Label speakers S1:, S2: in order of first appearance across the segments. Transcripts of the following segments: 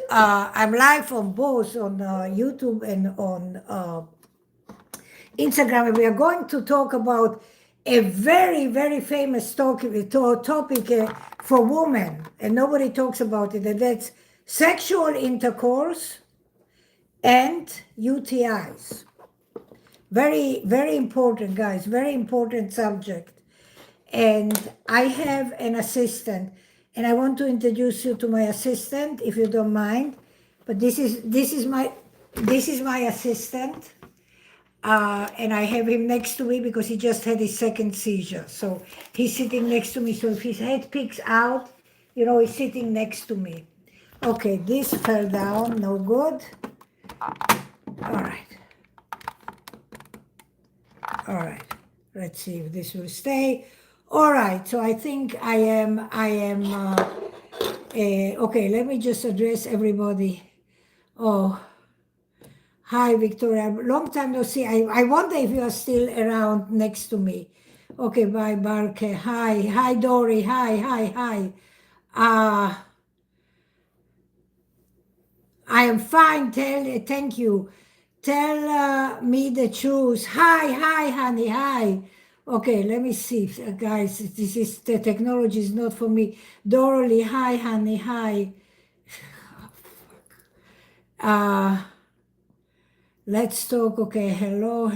S1: I'm live on both on YouTube and on Instagram, and we are going to talk about a very, very famous topic for women, and nobody talks about it, and that's sexual intercourse and UTIs. Very, very important, guys, very important subject. And I have an assistant, and I want to introduce you to my assistant, if you don't mind. But this is my assistant, and I have him next to me because he just had his second seizure. So he's sitting next to me. So if his head peeks out, you know, he's sitting next to me. Okay, this fell down, no good. All right. Let's see if this will stay. All right, so I think I am, okay, let me just address everybody. Oh, hi, Victoria. Long time no see. I wonder if you are still around next to me. Okay, bye, Barke. Hi, Dory. Hi. I am fine. Thank you. Tell me the truth. Hi, honey. Hi. Okay, let me see, guys. The technology is not for me. Dorothy, hi, honey. Hi. Let's talk. Okay, hello.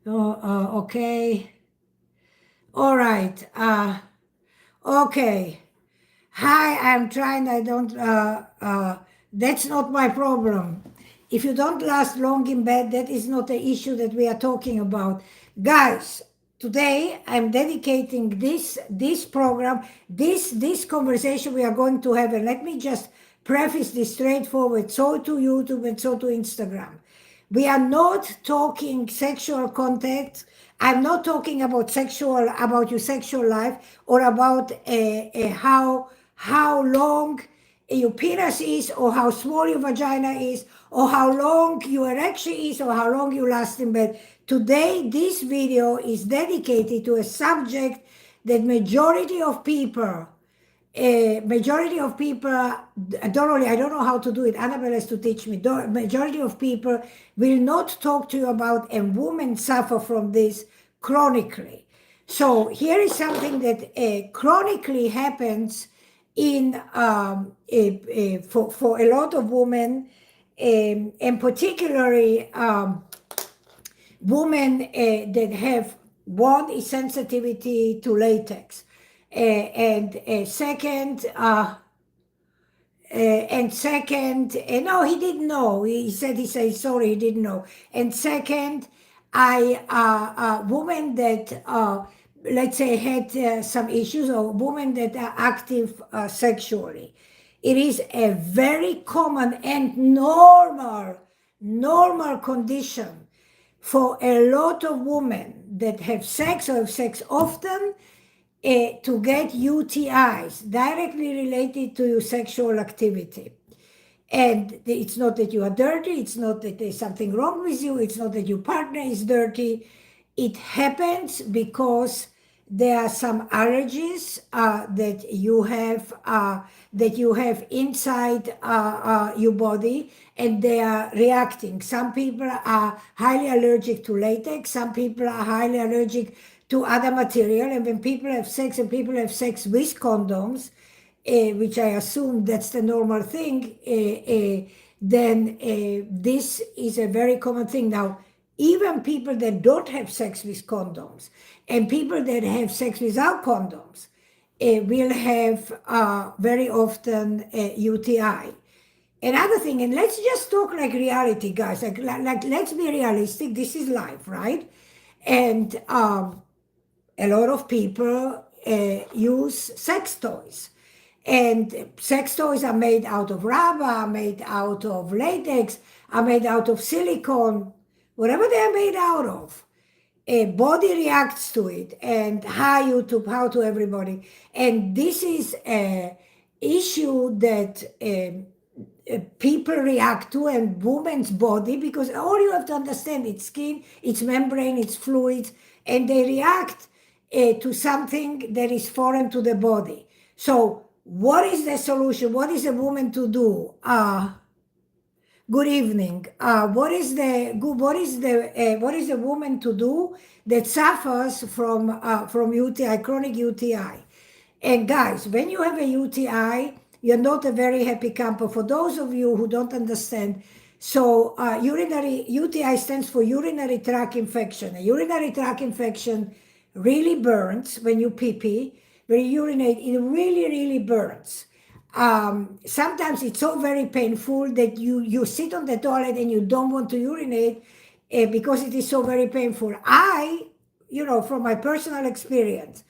S1: Oh, okay. All right. Okay. Hi, I'm trying. I don't. That's not my problem. If you don't last long in bed, that is not the issue that we are talking about. Guys, today I'm dedicating this program, this conversation we are going to have, and let me just preface this straightforward, so to YouTube and so to Instagram. We are not talking sexual contact. I'm not talking about your sexual life, or about how long your penis is, or how small your vagina is, or how long your erection is, or how long you last in bed. Today, this video is dedicated to a subject that majority of people, I don't know how to do it. Annabelle has to teach me. Majority of people will not talk to you about, and women suffer from this chronically. So here is something that chronically happens in for a lot of women, and particularly women that have, one is sensitivity to latex, and second, no, he didn't know. He said sorry, he didn't know. And second, women that let's say had some issues, or women that are active sexually. It is a very common and normal condition for a lot of women that have sex, or have sex often, to get UTIs directly related to your sexual activity. And it's not that you are dirty, it's not that there's something wrong with you, it's not that your partner is dirty. It happens because there are some allergies that you have inside your body, and they are reacting. Some people are highly allergic to latex, some people are highly allergic to other material, and when people have sex, and people have sex with condoms, which I assume that's the normal thing, then this is a very common thing. Now, even people that don't have sex with condoms, and people that have sex without condoms, will have very often UTI. Another thing, and let's just talk like reality, guys. Like let's be realistic. This is life, right? And a lot of people use sex toys. And sex toys are made out of rubber, are made out of latex, are made out of silicone, whatever they are made out of. A body reacts to it, and hi YouTube, how to everybody. And this is an issue that people react to, and women's body, because all you have to understand, it's skin, it's membrane, it's fluids, and they react to something that is foreign to the body. So what is the solution? What is a woman to do? Good evening. What is the woman to do that suffers from UTI, chronic UTI? And guys, when you have a UTI, you're not a very happy camper. For those of you who don't understand, so urinary UTI stands for urinary tract infection. A urinary tract infection really burns when you pee. When you urinate, it really, really burns. Sometimes it's so very painful that you sit on the toilet and you don't want to urinate because it is so very painful. From my personal experience,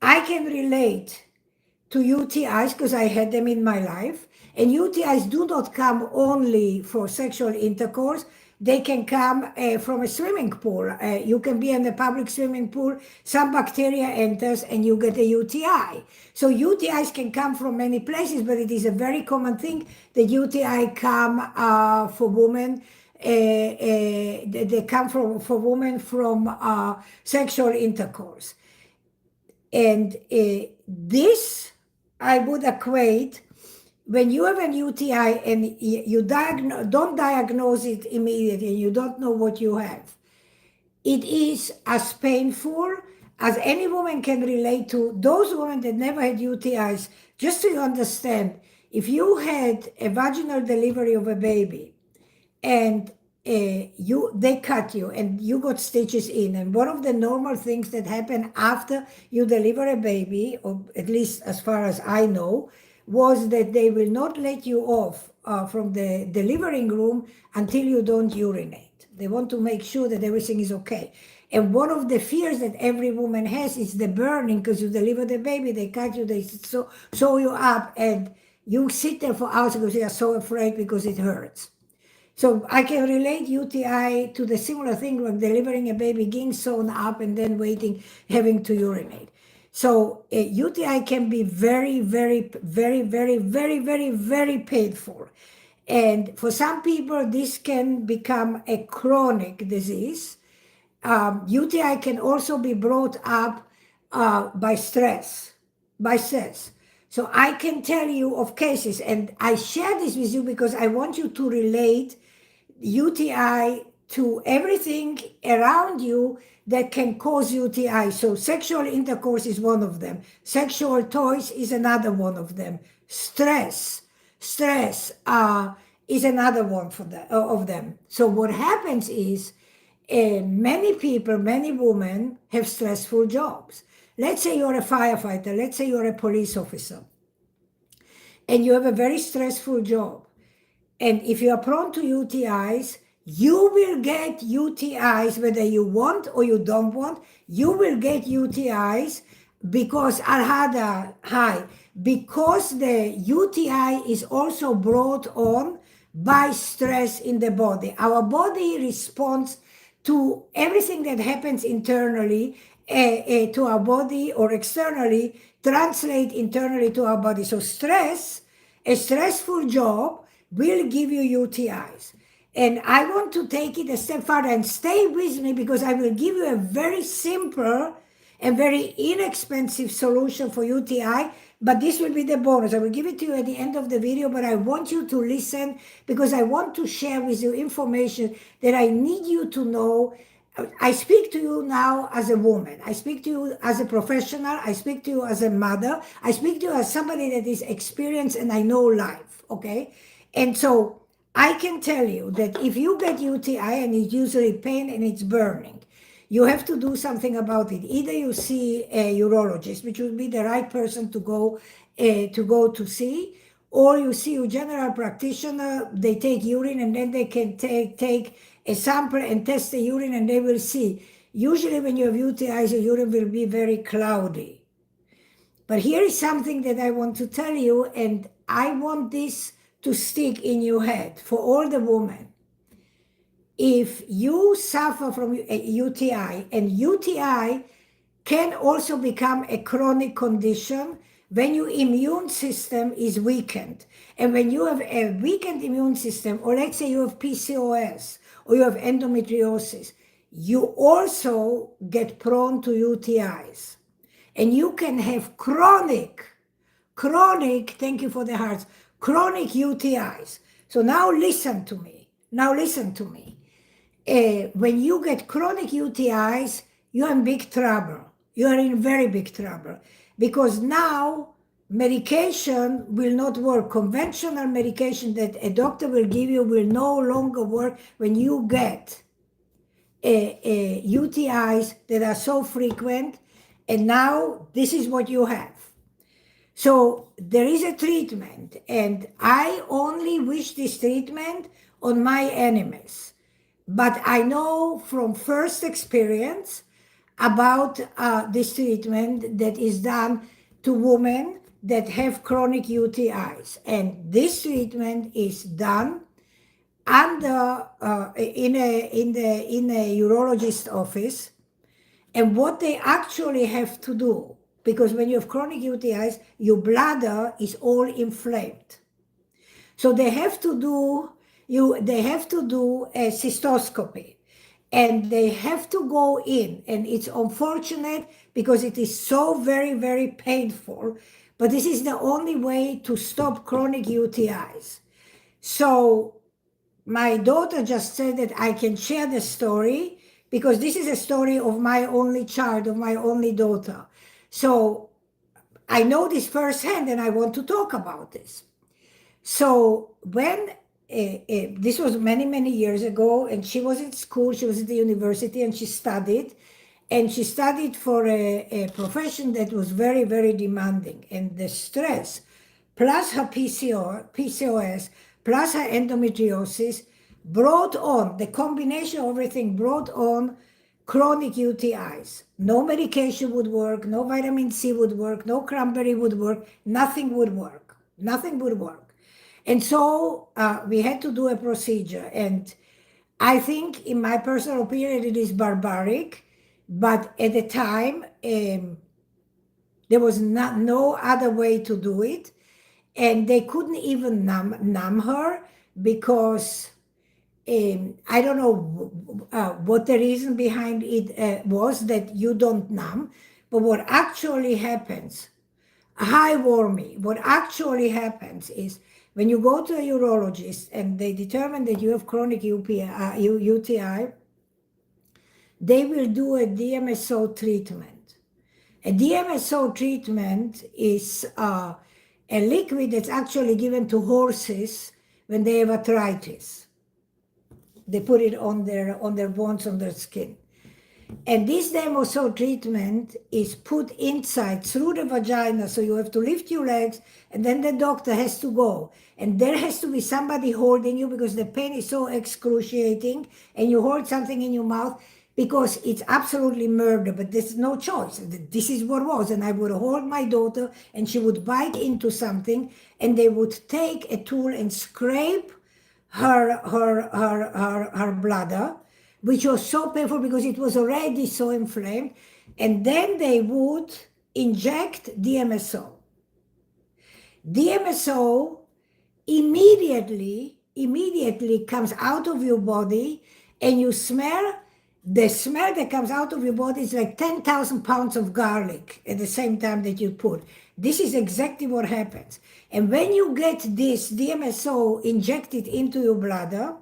S1: I can relate to UTIs because I had them in my life. And UTIs do not come only for sexual intercourse. They can come from a swimming pool. You can be in a public swimming pool, some bacteria enters and you get a UTI. So UTIs can come from many places, but it is a very common thing that UTI come for women. They come for women from sexual intercourse. And this I would equate when you have an UTI and you don't diagnose it immediately and you don't know what you have. It is as painful as any woman can relate to. Those women that never had UTIs, just so you understand, if you had a vaginal delivery of a baby and they cut you and you got stitches in, and one of the normal things that happen after you deliver a baby, or at least as far as I know, was that they will not let you off from the delivering room until you don't urinate. They want to make sure that everything is okay. And one of the fears that every woman has is the burning, because you deliver the baby, they cut you, they sew you up, and you sit there for hours because you are so afraid because it hurts. So I can relate UTI to the similar thing like delivering a baby, getting sewn up and then waiting, having to urinate. So UTI can be very, very, very, very, very, very, very painful. And for some people, this can become a chronic disease. UTI can also be brought up by stress. So I can tell you of cases, and I share this with you because I want you to relate UTI to everything around you that can cause UTI. So sexual intercourse is one of them. Sexual toys is another one of them. Stress is another one of them. So what happens is many people, many women have stressful jobs. Let's say you're a firefighter. Let's say you're a police officer. And you have a very stressful job. And if you are prone to UTIs, you will get UTIs whether you want or you don't want. You will get UTIs because because the UTI is also brought on by stress in the body. Our body responds to everything that happens internally to our body, or externally translate internally to our body. So a stressful job will give you UTIs. And I want to take it a step further, and stay with me because I will give you a very simple and very inexpensive solution for UTI, but this will be the bonus. I will give it to you at the end of the video, but I want you to listen because I want to share with you information that I need you to know. I speak to you now as a woman. I speak to you as a professional. I speak to you as a mother. I speak to you as somebody that is experienced and I know life, okay? And so I can tell you that if you get UTI and it's usually pain and it's burning, you have to do something about it. Either you see a urologist, which would be the right person to go to see, or you see a general practitioner. They take urine and then they can take a sample and test the urine and they will see. Usually when you have UTIs, your urine will be very cloudy. But here is something that I want to tell you, and I want this to stick in your head for all the women. If you suffer from a UTI, and UTI can also become a chronic condition when your immune system is weakened. And when you have a weakened immune system, or let's say you have PCOS, or you have endometriosis, you also get prone to UTIs. And you can have chronic chronic, thank you for the hearts, chronic UTIs. So now listen to me. When you get chronic UTIs, you're in big trouble. You are in very big trouble because now medication will not work. Conventional medication that a doctor will give you will no longer work when you get UTIs that are so frequent, and now this is what you have. So there is a treatment, and I only wish this treatment on my enemies. But I know from first experience about this treatment that is done to women that have chronic UTIs. And this treatment is done under in a urologist office. And what they actually have to do, because when you have chronic UTIs, your bladder is all inflamed. So they have to do a cystoscopy, and they have to go in, and it's unfortunate because it is so very, very painful, but this is the only way to stop chronic UTIs. So my daughter just said that I can share the story because this is a story of my only child, of my only daughter. So I know this firsthand and I want to talk about this. So when this was many, many years ago, and she was in school, she was at the university, and she studied for a profession that was very, very demanding. And the stress, plus her PCOS, plus her endometriosis, brought on, the combination of everything brought on chronic UTIs. No medication would work, no vitamin C would work, no cranberry would work, nothing would work. And so we had to do a procedure. And I think, in my personal opinion, it is barbaric. But at the time, there was no other way to do it. And they couldn't even numb her because I don't know what the reason behind it was that you don't numb. But what actually happens, hi Wormy, what actually happens is when you go to a urologist and they determine that you have chronic UTI, they will do a D-Mannose treatment. A D-Mannose treatment is a liquid that's actually given to horses when they have arthritis. They put it on their bones, on their skin. And this D-Mannose treatment is put inside through the vagina, so you have to lift your legs, and then the doctor has to go. And there has to be somebody holding you because the pain is so excruciating, and you hold something in your mouth because it's absolutely murder, but there's no choice. This is what was, and I would hold my daughter, and she would bite into something, and they would take a tool and scrape her bladder, which was so painful because it was already so inflamed, and then they would inject D-Mannose. D-Mannose immediately comes out of your body, and you smell. The smell that comes out of your body is like 10,000 pounds of garlic at the same time that you put. This is exactly what happens. And when you get this D-Mannose injected into your bladder,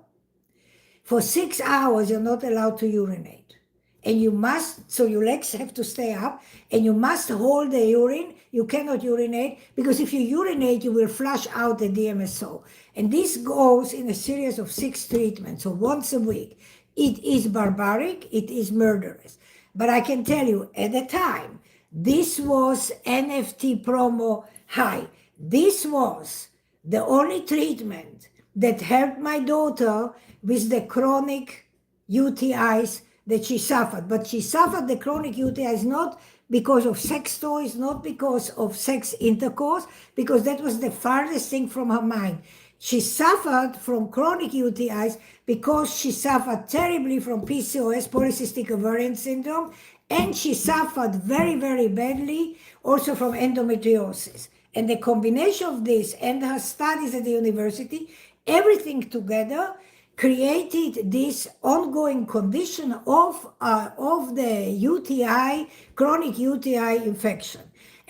S1: for 6 hours, you're not allowed to urinate. And you must, so your legs have to stay up, and you must hold the urine. You cannot urinate, because if you urinate, you will flush out the D-Mannose. And this goes in a series of 6 treatments, so once a week. It is barbaric, it is murderous. But I can tell you, at the time, this was NFT promo high. This was the only treatment that helped my daughter with the chronic UTIs that she suffered. But she suffered the chronic UTIs not because of sex toys, not because of sex intercourse, because that was the farthest thing from her mind. She suffered from chronic UTIs because she suffered terribly from PCOS, polycystic ovarian syndrome, and she suffered very, very badly also from endometriosis. And the combination of this and her studies at the university, everything together created this ongoing condition of the UTI, chronic UTI infection.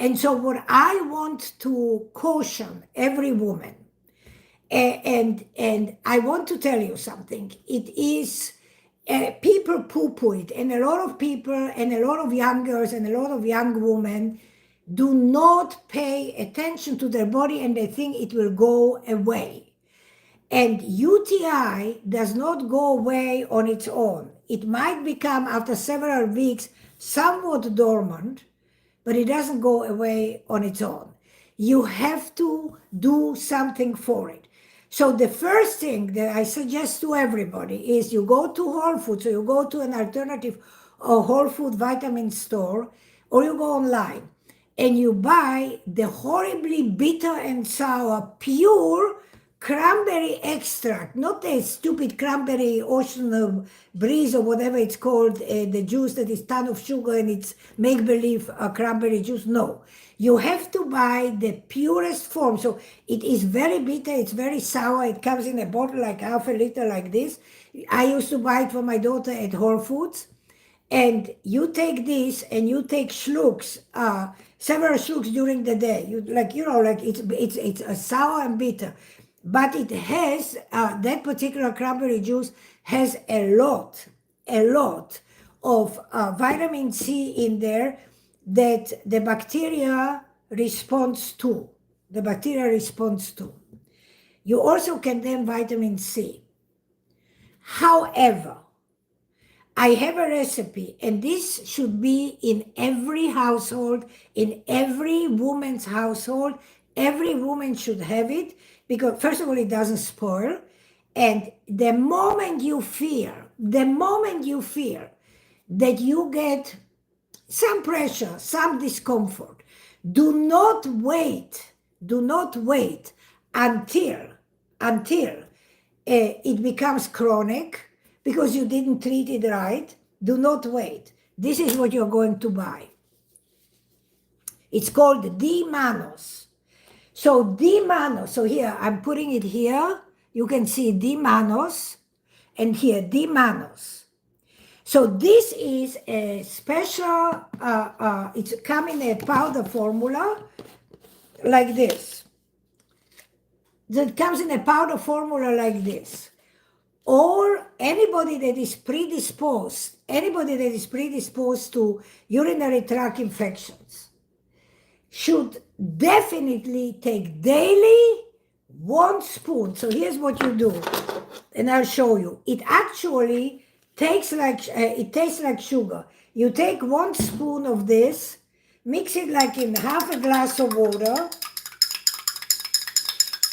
S1: And so what I want to caution every woman, and I want to tell you something, it is, people poo-poo it, and a lot of people, and a lot of young girls, and a lot of young women do not pay attention to their body, and they think it will go away. And UTI does not go away on its own. It might become, after several weeks, somewhat dormant, but it doesn't go away on its own. You have to do something for it. So the first thing that I suggest to everybody is you go to Whole Foods, or you go to an alternative or Whole Food vitamin store, or you go online, and you buy the horribly bitter and sour pure cranberry extract, not the stupid cranberry ocean breeze or whatever it's called, the juice that is ton of sugar and it's make-believe cranberry juice. No, you have to buy the purest form. So it is very bitter, it's very sour, it comes in a bottle like half a liter like this. I used to buy it for my daughter at Whole Foods. And you take this and you take schlucks, several schlucks during the day. It's a sour and bitter. But it has, that particular cranberry juice has a lot of vitamin C in there that the bacteria responds to. You also can then vitamin C. However, I have a recipe, and this should be in every household, in every woman's household. Every woman should have it, because first of all, it doesn't spoil. And the moment you feel that you get some pressure, some discomfort, do not wait until it becomes chronic because you didn't treat it right. Do not wait. This is what you're going to buy. It's called D-Mannose. So D-Mannose, so here, I'm putting it here. You can see D-Mannose, and here, D-Mannose. So this is a special, it's come in a powder formula like this. It comes in a powder formula like this. Or anybody that is predisposed to urinary tract infections should definitely take daily 1 spoon. So here's what you do, and I'll show you. It actually tastes like sugar. You take 1 spoon of this, mix it like in half a glass of water,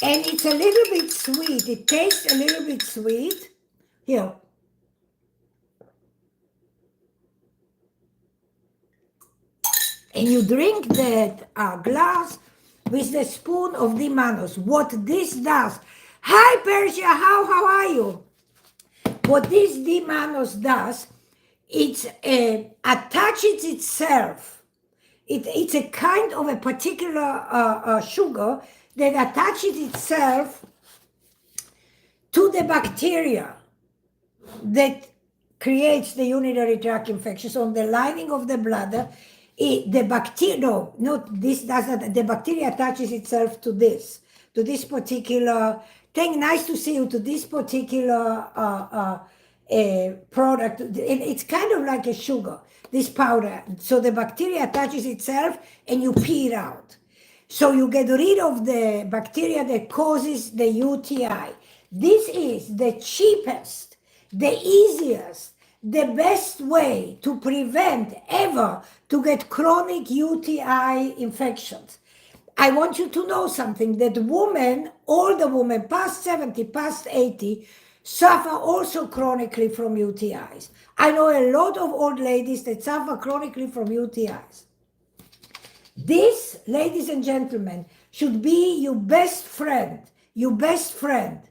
S1: and it's a little bit sweet. It tastes a little bit sweet. Here. And you drink that glass with the spoon of D-Mannose. What this does, hi Persia, how are you? What this D-Mannose does, it attaches itself. It's a kind of a particular sugar that attaches itself to the bacteria that creates the urinary tract infections on the lining of the bladder. The bacteria attaches itself to this particular thing. Nice to see you, to this particular product. It's kind of like a sugar, this powder. So the bacteria attaches itself and you pee it out. So you get rid of the bacteria that causes the UTI. This is the cheapest, the easiest, the best way to prevent ever to get chronic UTI infections. I want you to know something, that women, older women, past 70, past 80, suffer also chronically from UTIs. I know a lot of old ladies that suffer chronically from UTIs. This, ladies and gentlemen, should be your best friend, UTI,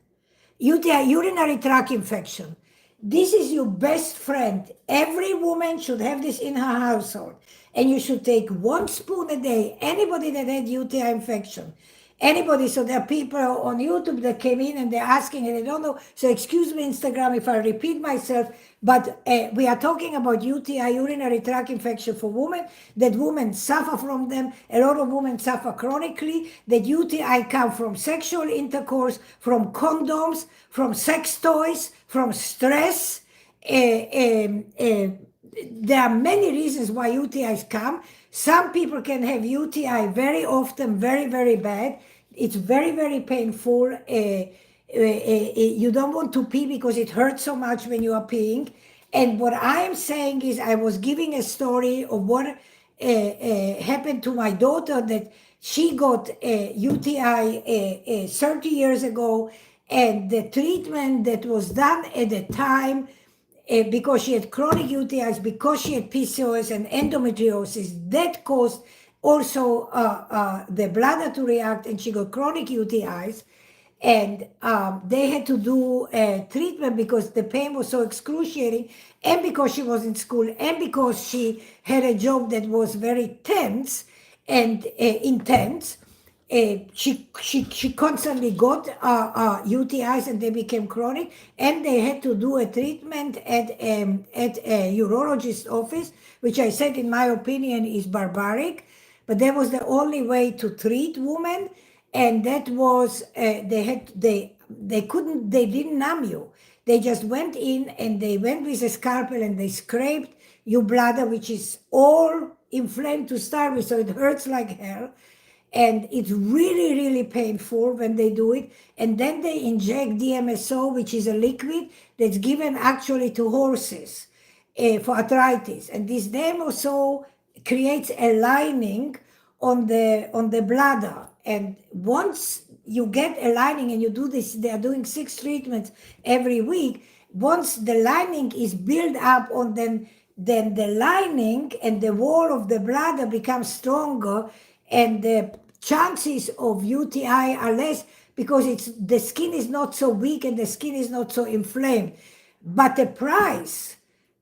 S1: urinary tract infection. This is your best friend. Every woman should have this in her household. And you should take 1 spoon a day, anybody that had UTI infection. anybody. So there are people on YouTube that came in and they're asking and they don't know. So excuse me, Instagram, if I repeat myself, but we are talking about UTI, urinary tract infection for women, that women suffer from them. A lot of women suffer chronically. That UTI come from sexual intercourse, from condoms, from sex toys, from stress. There are many reasons why UTIs come. Some people can have UTI very often, very, very bad. It's very, very painful. You don't want to pee because it hurts so much when you are peeing. And what I am saying is, I was giving a story of what happened to my daughter, that she got a UTI 30 years ago, and the treatment that was done at the time, because she had chronic UTIs, because she had PCOS and endometriosis, that caused also the bladder to react, and she got chronic UTIs. And they had to do a treatment because the pain was so excruciating, and because she was in school, and because she had a job that was very tense and intense. She constantly got UTIs, and they became chronic, and they had to do a treatment at a urologist's office, which I said, in my opinion, is barbaric. But that was the only way to treat women, and that was they didn't numb you. They just went in and they went with a scalpel and they scraped your bladder, which is all inflamed to start with, so it hurts like hell. And it's really, really painful when they do it. And then they inject D-Mannose, which is a liquid that's given actually to horses for arthritis. And this D-Mannose creates a lining on the bladder. And once you get a lining and you do this, they are doing 6 treatments every week. Once the lining is built up on then the lining and the wall of the bladder becomes stronger, and the chances of UTI are less, because the skin is not so weak and the skin is not so inflamed. But the price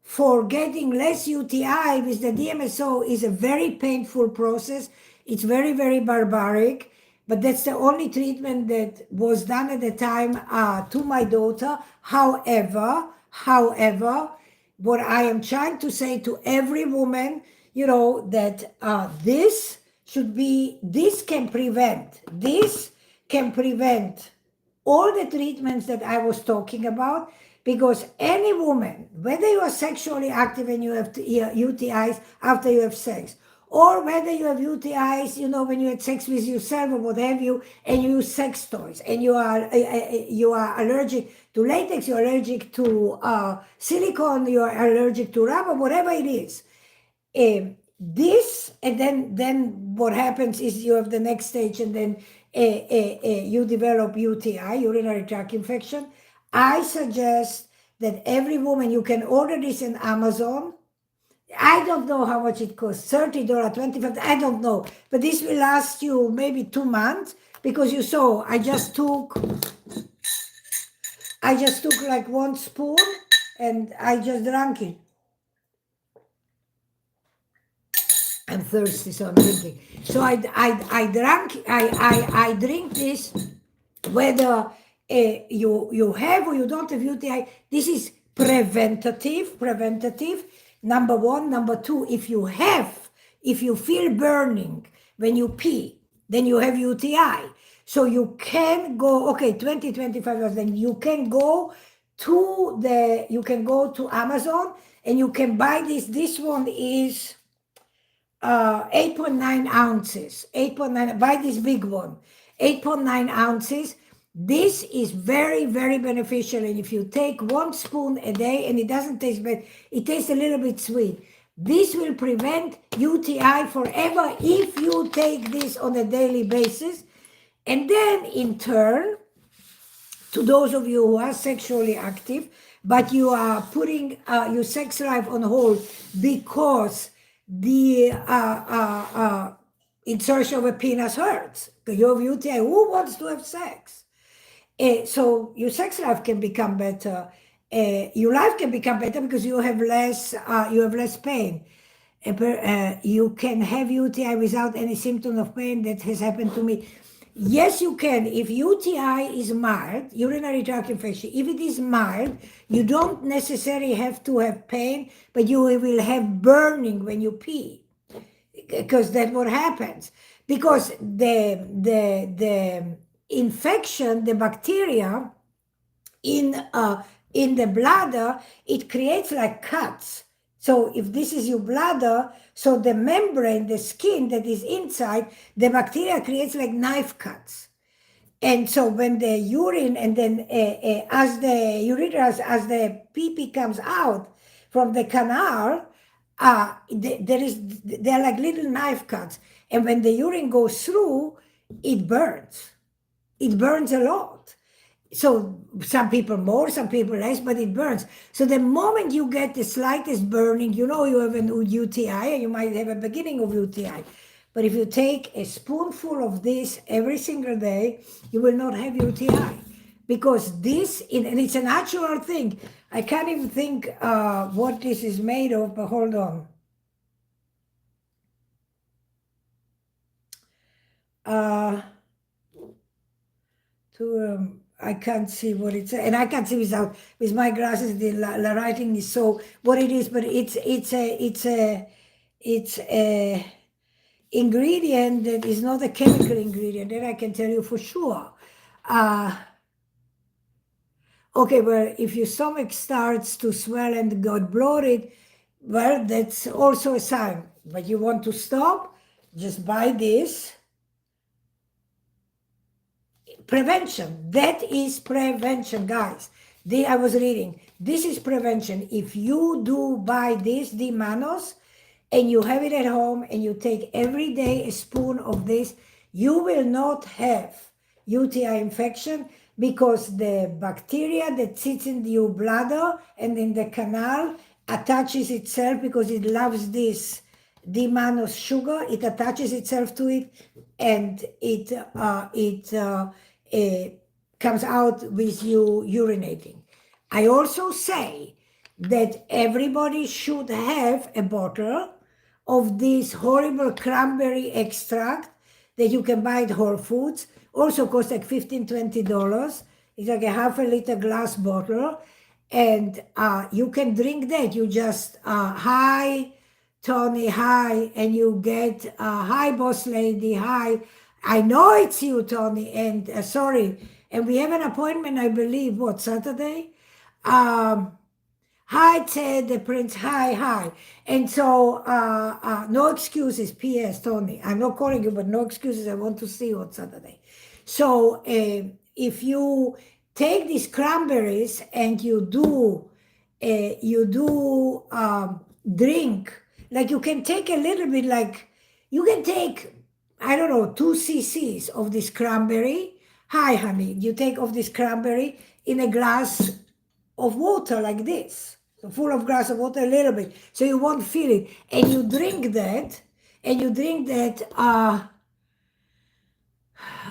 S1: for getting less UTI with the D-Mannose is a very painful process. It's very, very barbaric, but that's the only treatment that was done at the time to my daughter. However, what I am trying to say to every woman, that this can prevent all the treatments that I was talking about, because any woman, whether you are sexually active and you have UTIs after you have sex, or whether you have UTIs, when you had sex with yourself or what have you, and you use sex toys, and you are allergic to latex, you're allergic to silicone, you're allergic to rubber, whatever it is. This, and then what happens is you have the next stage, and then you develop UTI, urinary tract infection. I suggest that every woman, you can order this in Amazon. I don't know how much it costs, $30, $25, I don't know. But this will last you maybe 2 months, because you saw, I just took like 1 spoon and I just drank it. I'm thirsty, so I'm drinking. So I drink this, whether you have or you don't have UTI. This is preventative. Number 1. Number 2, if you feel burning when you pee, then you have UTI. So you can go, okay, $20-25, then you can go to Amazon and you can buy this. This one is 8.9 ounces. 8.9, buy this big one, 8.9 ounces. This is very, very beneficial. And if you take 1 spoon a day, and it doesn't taste bad, it tastes a little bit sweet. This will prevent UTI forever if you take this on a daily basis. And then in turn, to those of you who are sexually active, but you are putting your sex life on hold because the insertion of a penis hurts, because you have UTI, who wants to have sex? So your sex life can become better. Your life can become better because you have less pain. You can have UTI without any symptom of pain. That has happened to me. Yes, you can. If UTI is mild, urinary tract infection, if it is mild, you don't necessarily have to have pain, but you will have burning when you pee, because that's what happens. Because the infection, the bacteria in the bladder, it creates like cuts. So if this is your bladder, so the membrane, the skin that is inside, the bacteria creates like knife cuts. And so when the urine, and then as the urethra, as the pee comes out from the canal, there are like little knife cuts. And when the urine goes through, it burns. It burns a lot. So some people more, some people less, but it burns. So the moment you get the slightest burning, you know you have an UTI, and you might have a beginning of UTI. But if you take a spoonful of this every single day, you will not have UTI. Because this, and it's a natural thing. I can't even think what this is made of, but hold on. I can't see what it's, and I can't see with my glasses. The writing is so what it is, but it's a ingredient that is not a chemical ingredient. That I can tell you for sure. Okay, well, if your stomach starts to swell and got bloated, well, that's also a sign. But you want to stop, just buy this. Prevention. That is prevention, guys. I was reading. This is prevention. If you do buy this D-Mannose and you have it at home and you take every day a spoon of this, you will not have UTI infection, because the bacteria that sits in your bladder and in the canal attaches itself, because it loves this D-Mannose sugar. It attaches itself to it, and it comes out with you urinating. I also say that everybody should have a bottle of this horrible cranberry extract that you can buy at Whole Foods. Also costs like $15-20. It's like a half a liter glass bottle, and you can drink that. You just hi Tony, hi, and you get hi boss lady, hi. I know it's you, Tony, and sorry. And we have an appointment, I believe, what, Saturday? Hi, Ted, the prince, hi. And so, no excuses, P.S., Tony. I'm not calling you, but no excuses. I want to see you on Saturday. So, if you take these cranberries and you do drink, like you can take a little bit, like you can take, I don't know, 2 cc's of this cranberry. Hi, honey. You take of this cranberry in a glass of water like this. So full of glass of water, a little bit. So you won't feel it. And you drink that,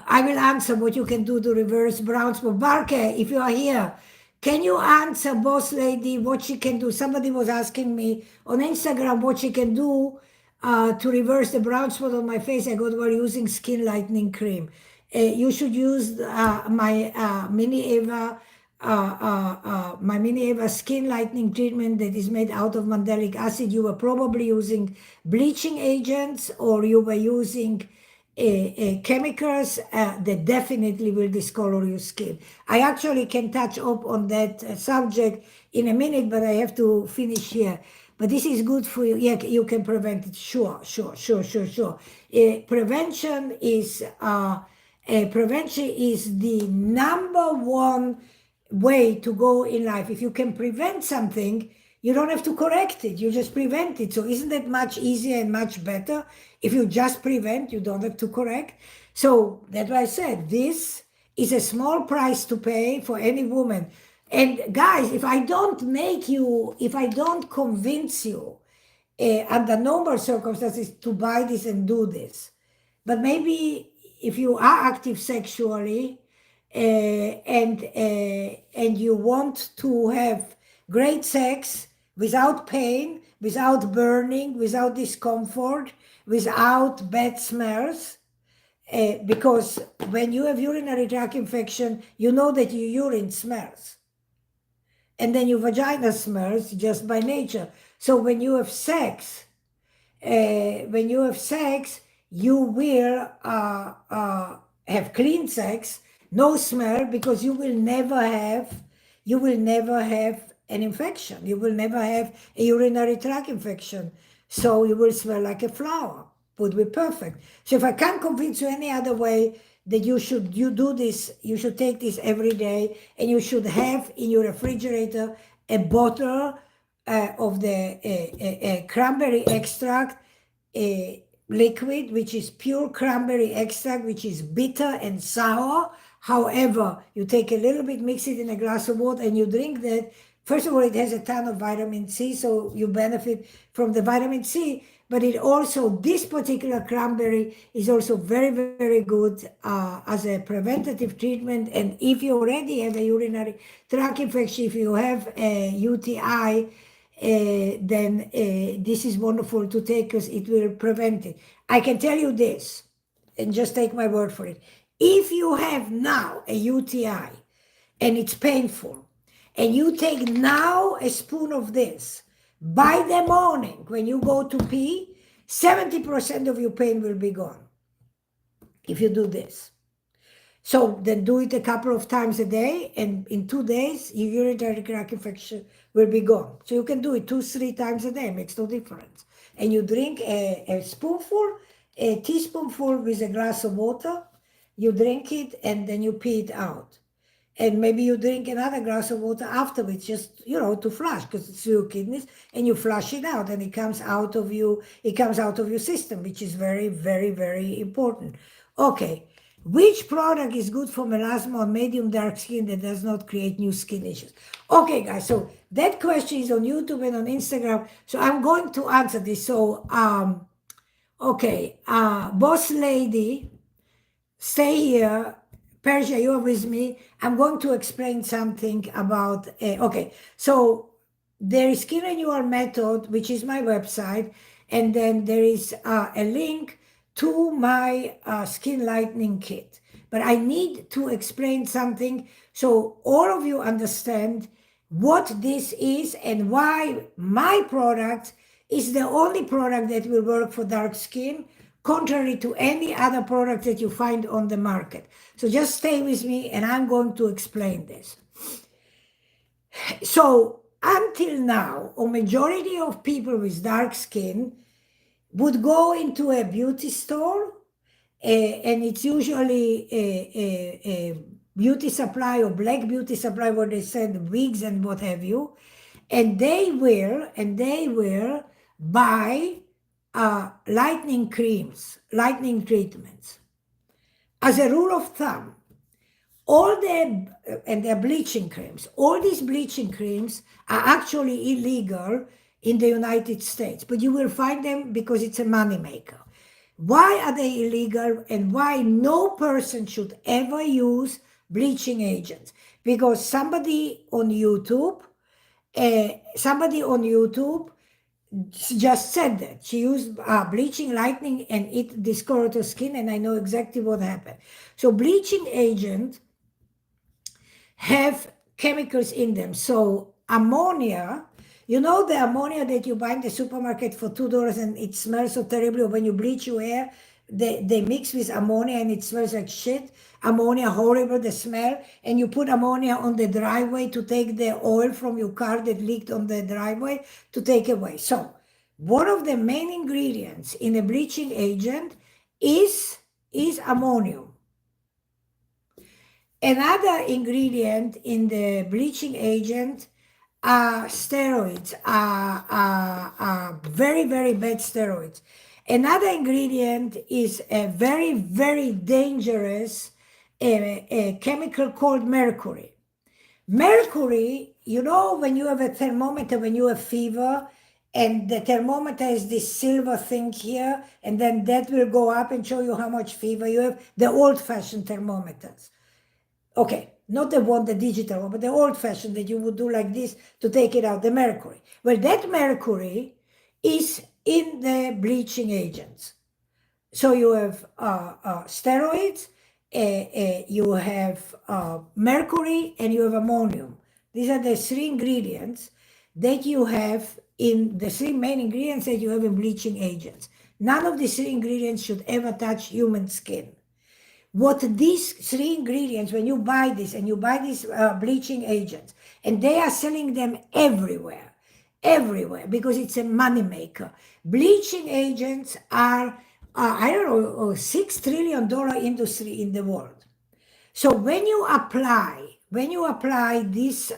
S1: I will answer what you can do to reverse brown spot. Barke, if you are here, can you answer boss lady what she can do? Somebody was asking me on Instagram what she can do to reverse the brown spot on my face. I got while using skin lightening cream. You should use my Mini Eva skin lightening treatment that is made out of mandelic acid. You were probably using bleaching agents, or you were using chemicals that definitely will discolor your skin. I actually can touch up on that subject in a minute, but I have to finish here. But this is good for you. Yeah, you can prevent it. Sure. Prevention is the number one way to go in life. If you can prevent something, you don't have to correct it. You just prevent it. So isn't that much easier and much better? If you just prevent, you don't have to correct. So that's why I said this is a small price to pay for any woman. And guys, if I don't convince you under normal circumstances to buy this and do this, but maybe if you are active sexually and you want to have great sex without pain, without burning, without discomfort, without bad smells, because when you have urinary tract infection, you know that your urine smells. And then your vagina smells just by nature. So when you have sex, you will have clean sex, no smell, because you will never have an infection. You will never have a urinary tract infection. So you will smell like a flower. Would be perfect. So if I can't convince you any other way that you should take this every day, and you should have in your refrigerator a bottle of the cranberry extract, liquid, which is pure cranberry extract, which is bitter and sour. However, you take a little bit, mix it in a glass of water, and you drink that. First of all, it has a ton of vitamin C, so you benefit from the vitamin C, but it also, this particular cranberry is also very, very good as a preventative treatment. And if you already have a urinary tract infection, if you have a UTI, then this is wonderful to take because it will prevent it. I can tell you this, and just take my word for it. If you have now a UTI and it's painful, and you take now a spoon of this, by the morning when you go to pee, 70% of your pain will be gone if you do this. So then do it a couple of times a day, and in 2 days, your urinary tract infection will be gone. So you can do it 2-3 times a day, makes no difference. And you drink a spoonful, a teaspoonful with a glass of water, you drink it, and then you pee it out. And maybe you drink another glass of water afterwards, just, to flush, because it's your kidneys, and you flush it out, and it comes out of your system, which is very, very, very important. Okay. Which product is good for melasma or medium dark skin that does not create new skin issues? Okay, guys, so that question is on YouTube and on Instagram, so I'm going to answer this. So, okay, boss lady, stay here. Persia, you're with me. I'm going to explain something about, okay, so there is skin renewal method, which is my website, and then there is a link to my skin lightening kit. But I need to explain something so all of you understand what this is and why my product is the only product that will work for dark skin, contrary to any other product that you find on the market. So just stay with me and I'm going to explain this. So until now, a majority of people with dark skin would go into a beauty store, and it's usually a beauty supply or black beauty supply where they sell wigs and what have you, and they will buy lightening creams, lightening treatments. As a rule of thumb, and they're bleaching creams, all these bleaching creams are actually illegal in the United States, but you will find them because it's a moneymaker. Why are they illegal, and why no person should ever use bleaching agents? Because somebody on YouTube just said that she used bleaching lightening and it discolored her skin, and I know exactly what happened. So bleaching agents have chemicals in them. So ammonia, the ammonia that you buy in the supermarket for $2 and it smells so terribly, or when you bleach your hair, they mix with ammonia and it smells like shit. Ammonia, horrible, the smell. And you put ammonia on the driveway to take the oil from your car that leaked on the driveway to take away. So one of the main ingredients in a bleaching agent is ammonium. Another ingredient in the bleaching agent are steroids, are very, very bad steroids. Another ingredient is a very, very dangerous a chemical called mercury. Mercury, when you have a thermometer, when you have fever, and the thermometer is this silver thing here, and then that will go up and show you how much fever you have, the old-fashioned thermometers. Okay, not the one, the digital one, but the old-fashioned that you would do like this to take it out, the mercury. Well, that mercury is in the bleaching agents. So you have steroids, you have mercury, and you have ammonium. These are the three ingredients that you have in the three main ingredients that you have in bleaching agents. None of these three ingredients should ever touch human skin. What these three ingredients, when you buy this and you buy these bleaching agents, and they are selling them everywhere, because it's a moneymaker. Bleaching agents are, I don't know, $6 trillion industry in the world. So when you apply this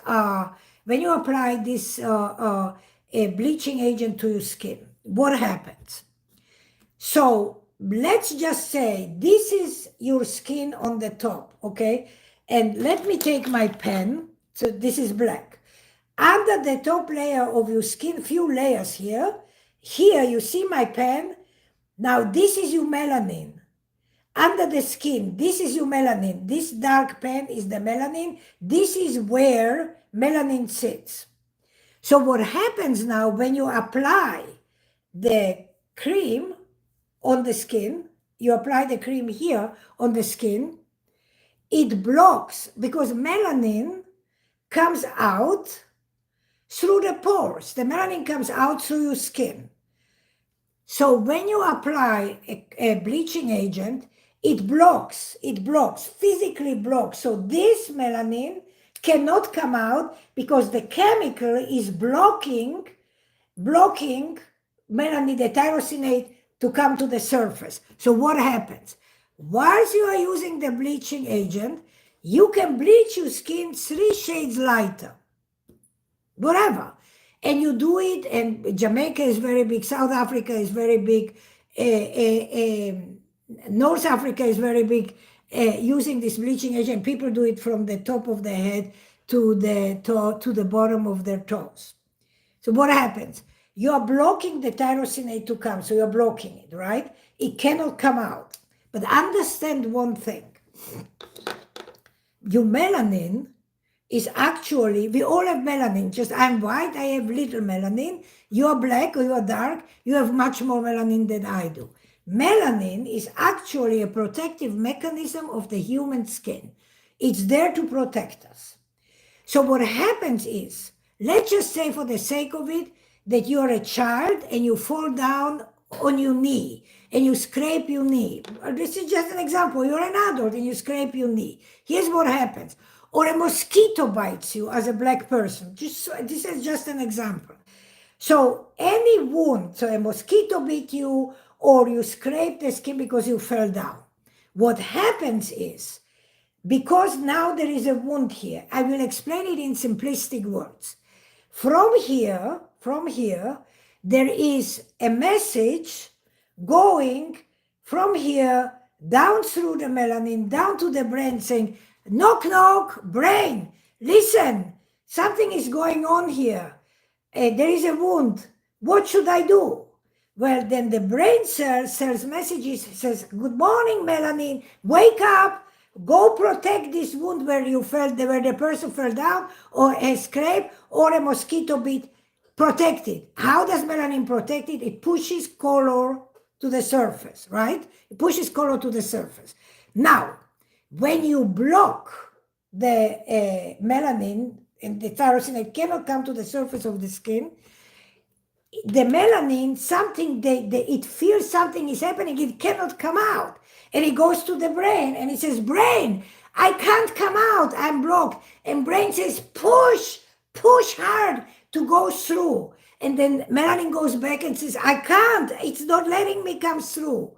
S1: bleaching agent to your skin, what happens? So let's just say this is your skin on the top, okay? And let me take my pen. So this is black. Under the top layer of your skin, few layers here. Here you see my pen. Now this is your melanin. Under the skin, this is your melanin. This dark pen is the melanin. This is where melanin sits. So what happens now when you apply the cream on the skin, you apply the cream here on the skin, it blocks, because melanin comes out through the pores. The melanin comes out through your skin. So when you apply a bleaching agent, it blocks, physically blocks. So this melanin cannot come out because the chemical is blocking melanin, the tyrosinate, to come to the surface. So what happens? Whilst you are using the bleaching agent, you can bleach your skin 3 shades lighter, whatever. And you do it, and Jamaica is very big, South Africa is very big, North Africa is very big, using this bleaching agent. People do it from the top of their head to the bottom of their toes. So what happens? You are blocking the tyrosinate to come, so you're blocking it, right? It cannot come out. But understand one thing. Your melanin is actually, we all have melanin, just I'm white, I have little melanin. You are black or you are dark, you have much more melanin than I do. Melanin is actually a protective mechanism of the human skin. It's there to protect us. So what happens is, let's just say for the sake of it, that you're a child and you fall down on your knee and you scrape your knee. This is just an example. You're an adult and you scrape your knee. Here's what happens. Or a mosquito bites you as a black person. This is just an example. So any wound, so a mosquito bit you or you scrape the skin because you fell down. What happens is, because now there is a wound here, I will explain it in simplistic words. From here, there is a message going from here down through the melanin, down to the brain, saying, knock, knock, brain, listen, something is going on here. There is a wound. What should I do? Well, then the brain sends messages, says, good morning, melanin, wake up, go protect this wound where the person fell down, or a scrape, or a mosquito bit. Protect it. How does melanin protect it? It pushes color to the surface, right? It pushes color to the surface. Now, when you block the melanin and the tyrosinate cannot come to the surface of the skin, the melanin, it feels something is happening, it cannot come out. And it goes to the brain and it says, brain, I can't come out, I'm blocked. And brain says, push hard to go through. And then melanin goes back and says, I can't, it's not letting me come through.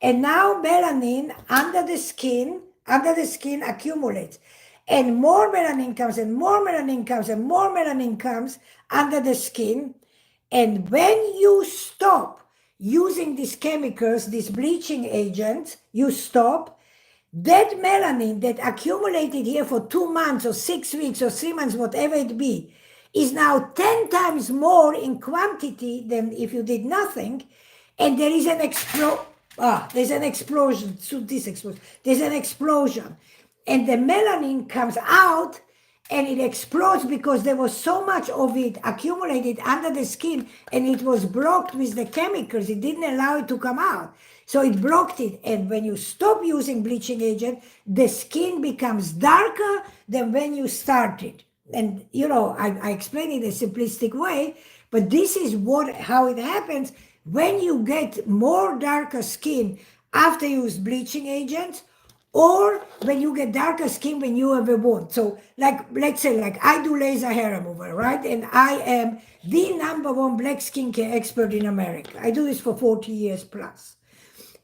S1: And now melanin under the skin accumulates. And more melanin comes and more melanin comes and more melanin comes under the skin. And when you stop using these chemicals, these bleaching agents, you stop, that melanin that accumulated here for 2 months or 6 weeks or 3 months, whatever it be, is now 10 times more in quantity than if you did nothing. And there is an explosion. And the melanin comes out and it explodes because there was so much of it accumulated under the skin, and it was blocked with the chemicals. It didn't allow it to come out. So it blocked it. And when you stop using bleaching agent, the skin becomes darker than when you started. And, I explain it in a simplistic way, but this is how it happens when you get more darker skin after you use bleaching agents, or when you get darker skin when you have a wound. So let's say I do laser hair removal, right? And I am the #1 black skincare expert in America. I do this for 40 years plus.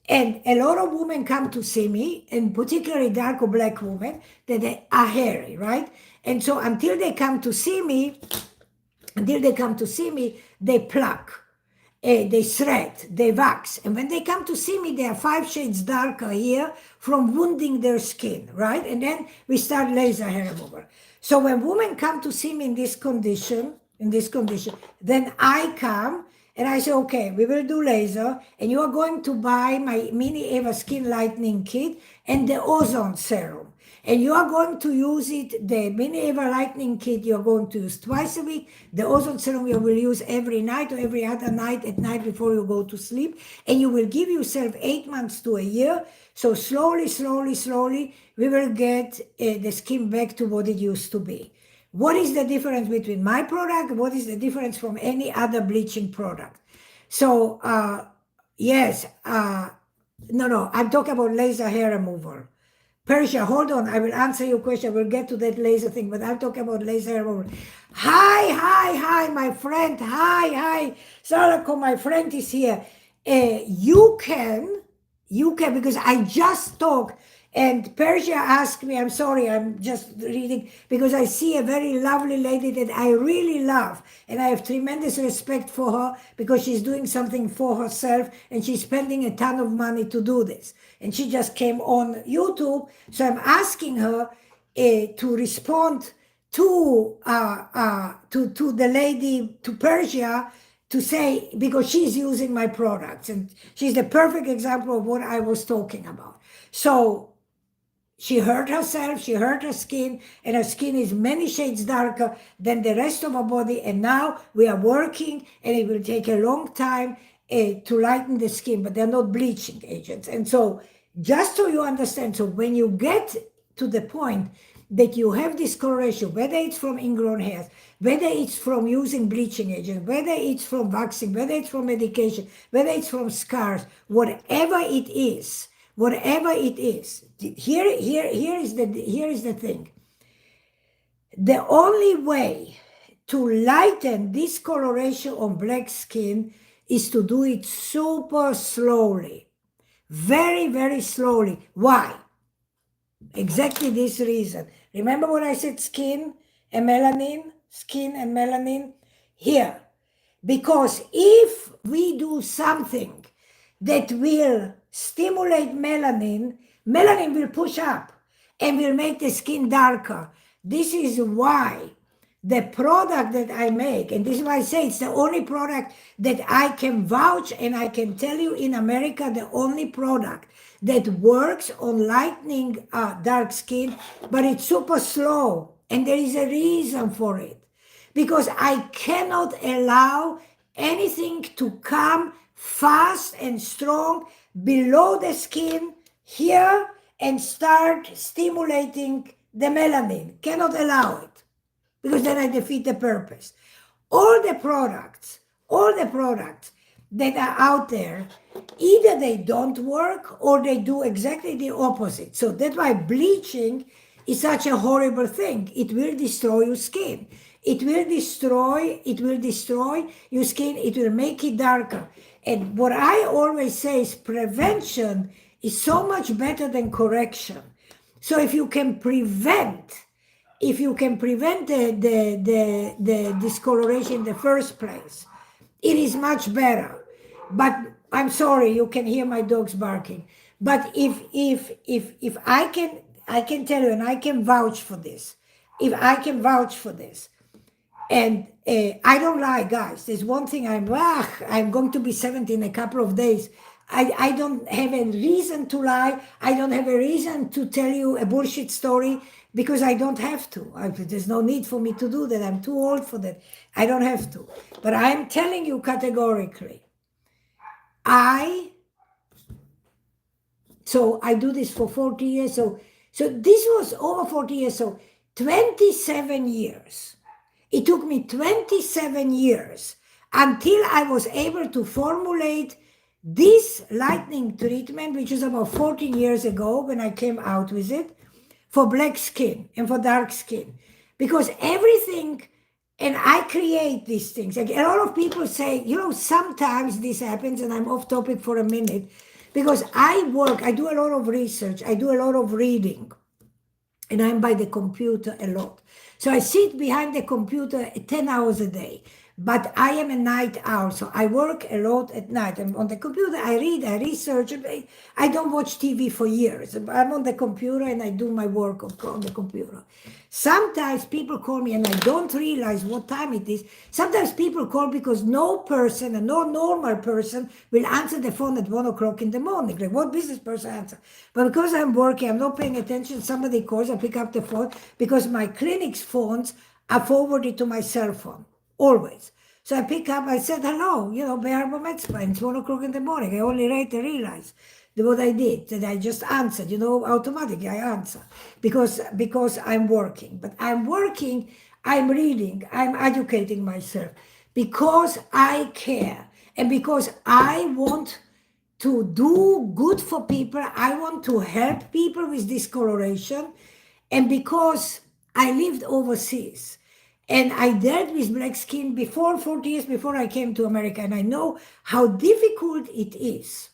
S1: And a lot of women come to see me, and particularly dark or black women, that they are hairy, right? And so until they come to see me, they pluck, they thread, they wax. And when they come to see me, they are 5 shades darker here from wounding their skin, right? And then we start laser hair removal. So when women come to see me in this condition, then I come and I say, okay, we will do laser, and you are going to buy my Mini Eva Skin Lightening Kit and the ozone serum. And you are going to use it, the Mini Eva Lightening Kit, you're going to use twice a week. The ozone serum you will use every night or every other night at night before you go to sleep. And you will give yourself 8 months to a year. So slowly, we will get the skin back to what it used to be. What is the difference between my product? What is the difference from any other bleaching product? So, yes, no, I'm talking about laser hair removal. Persia, hold on, I will answer your question. We'll get to that laser thing, but I'm talking about laser hair removal. Hi, my friend. Hi, Sarako, my friend is here. You can, because I just talked, and Persia asked me, I'm sorry, I'm just reading, because I see a very lovely lady that I really love, and I have tremendous respect for her because she's doing something for herself, and she's spending a ton of money to do this. And she just came on YouTube, so I'm asking her to respond to the lady, to Persia, to say, because she's using my products, and she's the perfect example of what I was talking about. So she hurt herself, she hurt her skin, and her skin is many shades darker than the rest of her body. And now we are working, and it will take a long time to lighten the skin, but they're not bleaching agents. And so just so you understand, so when you get to the point that you have this coloration, whether it's from ingrown hairs, whether it's from using bleaching agents, whether it's from waxing, whether it's from medication, whether it's from scars, whatever it is, here is the thing. The only way to lighten this coloration on black skin is to do it super slowly, very, very slowly. Why? Exactly this reason. Remember when I said skin and melanin? Here. Because if we do something that will stimulate melanin will push up and will make the skin darker. This is why the product that I make, and this is why I say it's the only product that I can vouch, and I can tell you in America, the only product that works on lightening dark skin, but it's super slow, and there is a reason for it. Because I cannot allow anything to come fast and strong below the skin here and start stimulating the melanin. Cannot allow it, because then I defeat the purpose. All the products that are out there, either they don't work or they do exactly the opposite. So that's why bleaching is such a horrible thing. It will destroy your skin. It will destroy your skin. It will make it darker. And what I always say is prevention is so much better than correction. So if you can prevent the discoloration in the first place, it is much better. But I'm sorry, you can hear my dogs barking. But if I can tell you, and I can vouch for this, and I don't lie, guys. There's one thing I'm going to be 70 in a couple of days. I don't have a reason to lie. I don't have a reason to tell you a bullshit story because I don't have to. There's no need for me to do that. I'm too old for that. I don't have to. But I'm telling you categorically, so I do this for 40 years. So this was over 40 years. So 27 years. It took me 27 years until I was able to formulate this lightning treatment, which is about 14 years ago when I came out with it, for black skin and for dark skin. Because everything, and I create these things. Like a lot of people say, sometimes this happens, and I'm off topic for a minute, because I do a lot of research, I do a lot of reading, and I'm by the computer a lot. So I sit behind the computer 10 hours a day, but I am a night owl, so I work a lot at night. I'm on the computer, I read, I research, I don't watch TV for years. I'm on the computer and I do my work on the computer. Sometimes people call me and I don't realize what time it is. Sometimes people call because no person, and no normal person, will answer the phone at 1 o'clock in the morning. Like, what business person answer? But because I'm working, I'm not paying attention, somebody calls, I pick up the phone, because my clinic's phones are forwarded to my cell phone, always. So I pick up, I said, hello, Bay Harbor Med Spa, it's 1 o'clock in the morning. I only later realized what I did, that I just answered, automatically I answer, because I'm working. But I'm working, I'm reading, I'm educating myself, because I care, and because I want to do good for people, I want to help people with discoloration, and because I lived overseas, and I dealt with black skin before, 40 years before I came to America, and I know how difficult it is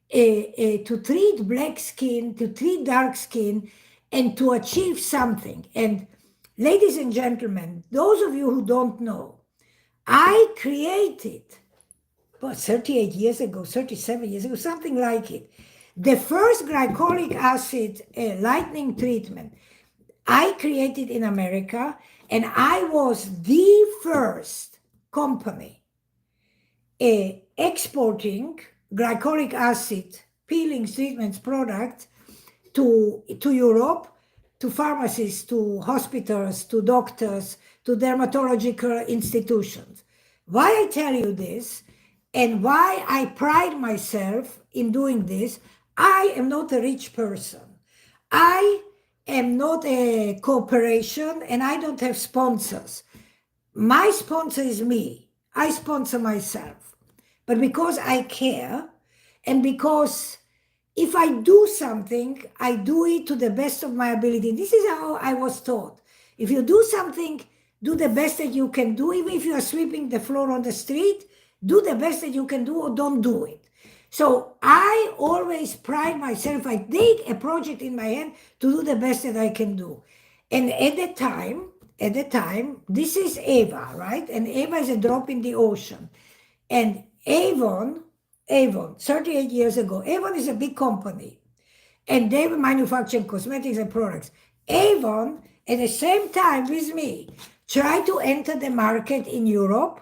S1: to treat black skin, to treat dark skin, and to achieve something. And ladies and gentlemen, those of you who don't know, I created, 38 years ago, 37 years ago, something like it, the first glycolic acid lightning treatment I created in America, and I was the first company exporting glycolic acid peelings, treatments, products to Europe, to pharmacies, to hospitals, to doctors, to dermatological institutions. Why I tell you this, and why I pride myself in doing this, I am not a rich person. I am not a corporation, and I don't have sponsors. My sponsor is me. I sponsor myself. But because I care, and because if I do something, I do it to the best of my ability. This is how I was taught. If you do something, do the best that you can do. Even if you are sweeping the floor on the street, do the best that you can do, or don't do it. So I always pride myself. I take a project in my hand to do the best that I can do. And at the time, this is Ava, right? And Ava is a drop in the ocean. And Avon, 38 years ago, Avon is a big company, and they were manufacturing cosmetics and products. Avon, at the same time with me, tried to enter the market in Europe,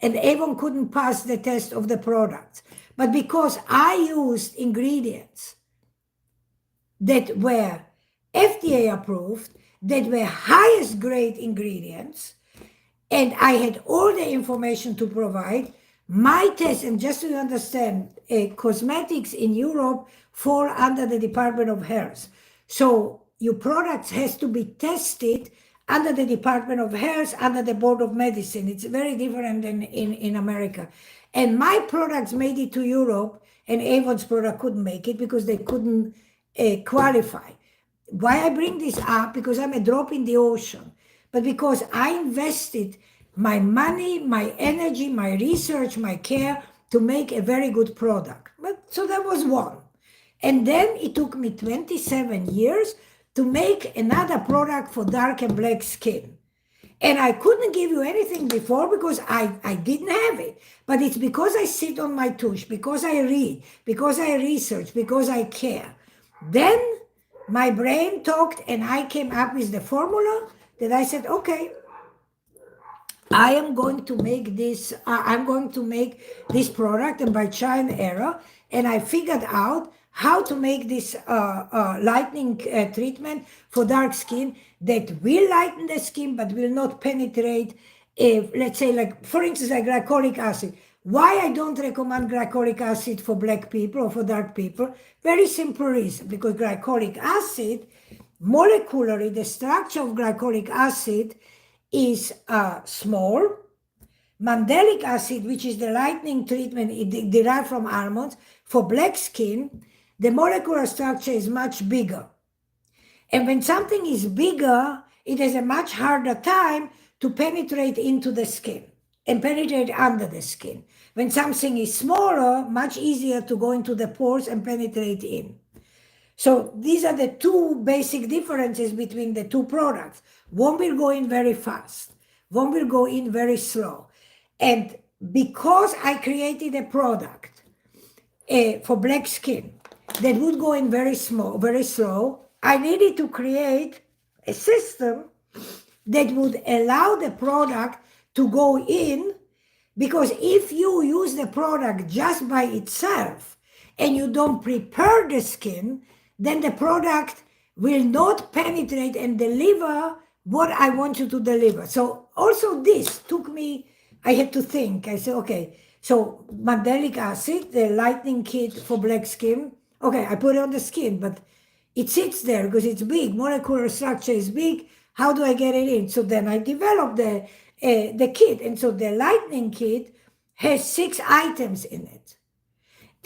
S1: and Avon couldn't pass the test of the products. But because I used ingredients that were FDA approved, that were highest grade ingredients, and I had all the information to provide, my test, and just so you understand, cosmetics in Europe fall under the Department of Health. So your products has to be tested under the Department of Health, under the Board of Medicine. It's very different than in America. And my products made it to Europe, and Avon's product couldn't make it because they couldn't qualify. Why I bring this up? Because I'm a drop in the ocean, but because I invested my money, my energy, my research, my care to make a very good product. So that was one. And then it took me 27 years to make another product for dark and black skin. And I couldn't give you anything before because I didn't have it. But it's because I sit on my tush, because I read, because I research, because I care. Then my brain talked, and I came up with the formula that I said, okay, I am going to make this, I'm going to make this product, and by trial and error, and I figured out how to make this lightening treatment for dark skin that will lighten the skin but will not penetrate, let's say, like, for instance, like glycolic acid. Why I don't recommend glycolic acid for black people or for dark people? Very simple reason, because glycolic acid, molecularly, the structure of glycolic acid is small. Mandelic acid, which is the lightening treatment derived from almonds, for black skin, the molecular structure is much bigger. And when something is bigger, it has a much harder time to penetrate into the skin and penetrate under the skin. When something is smaller, much easier to go into the pores and penetrate in. So these are the two basic differences between the two products. One will go in very fast, one will go in very slow. And because I created a product for black skin that would go in very small, very slow, I needed to create a system that would allow the product to go in, because if you use the product just by itself and you don't prepare the skin, then the product will not penetrate and deliver what I want you to deliver. So also this took me, I had to think. I said, okay, so mandelic acid, the lightening kit for black skin, okay, I put it on the skin, but it sits there because it's big, molecular structure is big. How do I get it in? So then I developed the kit. And so the lightening kit has 6 items in it.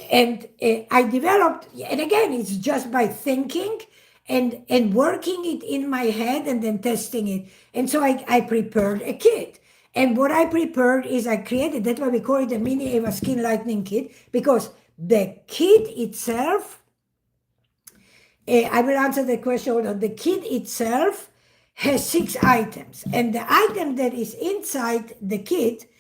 S1: And I developed, and again, it's just by thinking and working it in my head and then testing it. And so I prepared a kit. And what I prepared is I created, that's why we call it the Mini Eva Skin Lightening Kit, because the kit itself, I will answer the question. Hold on. The kit itself has 6 items. And the item that is inside the kit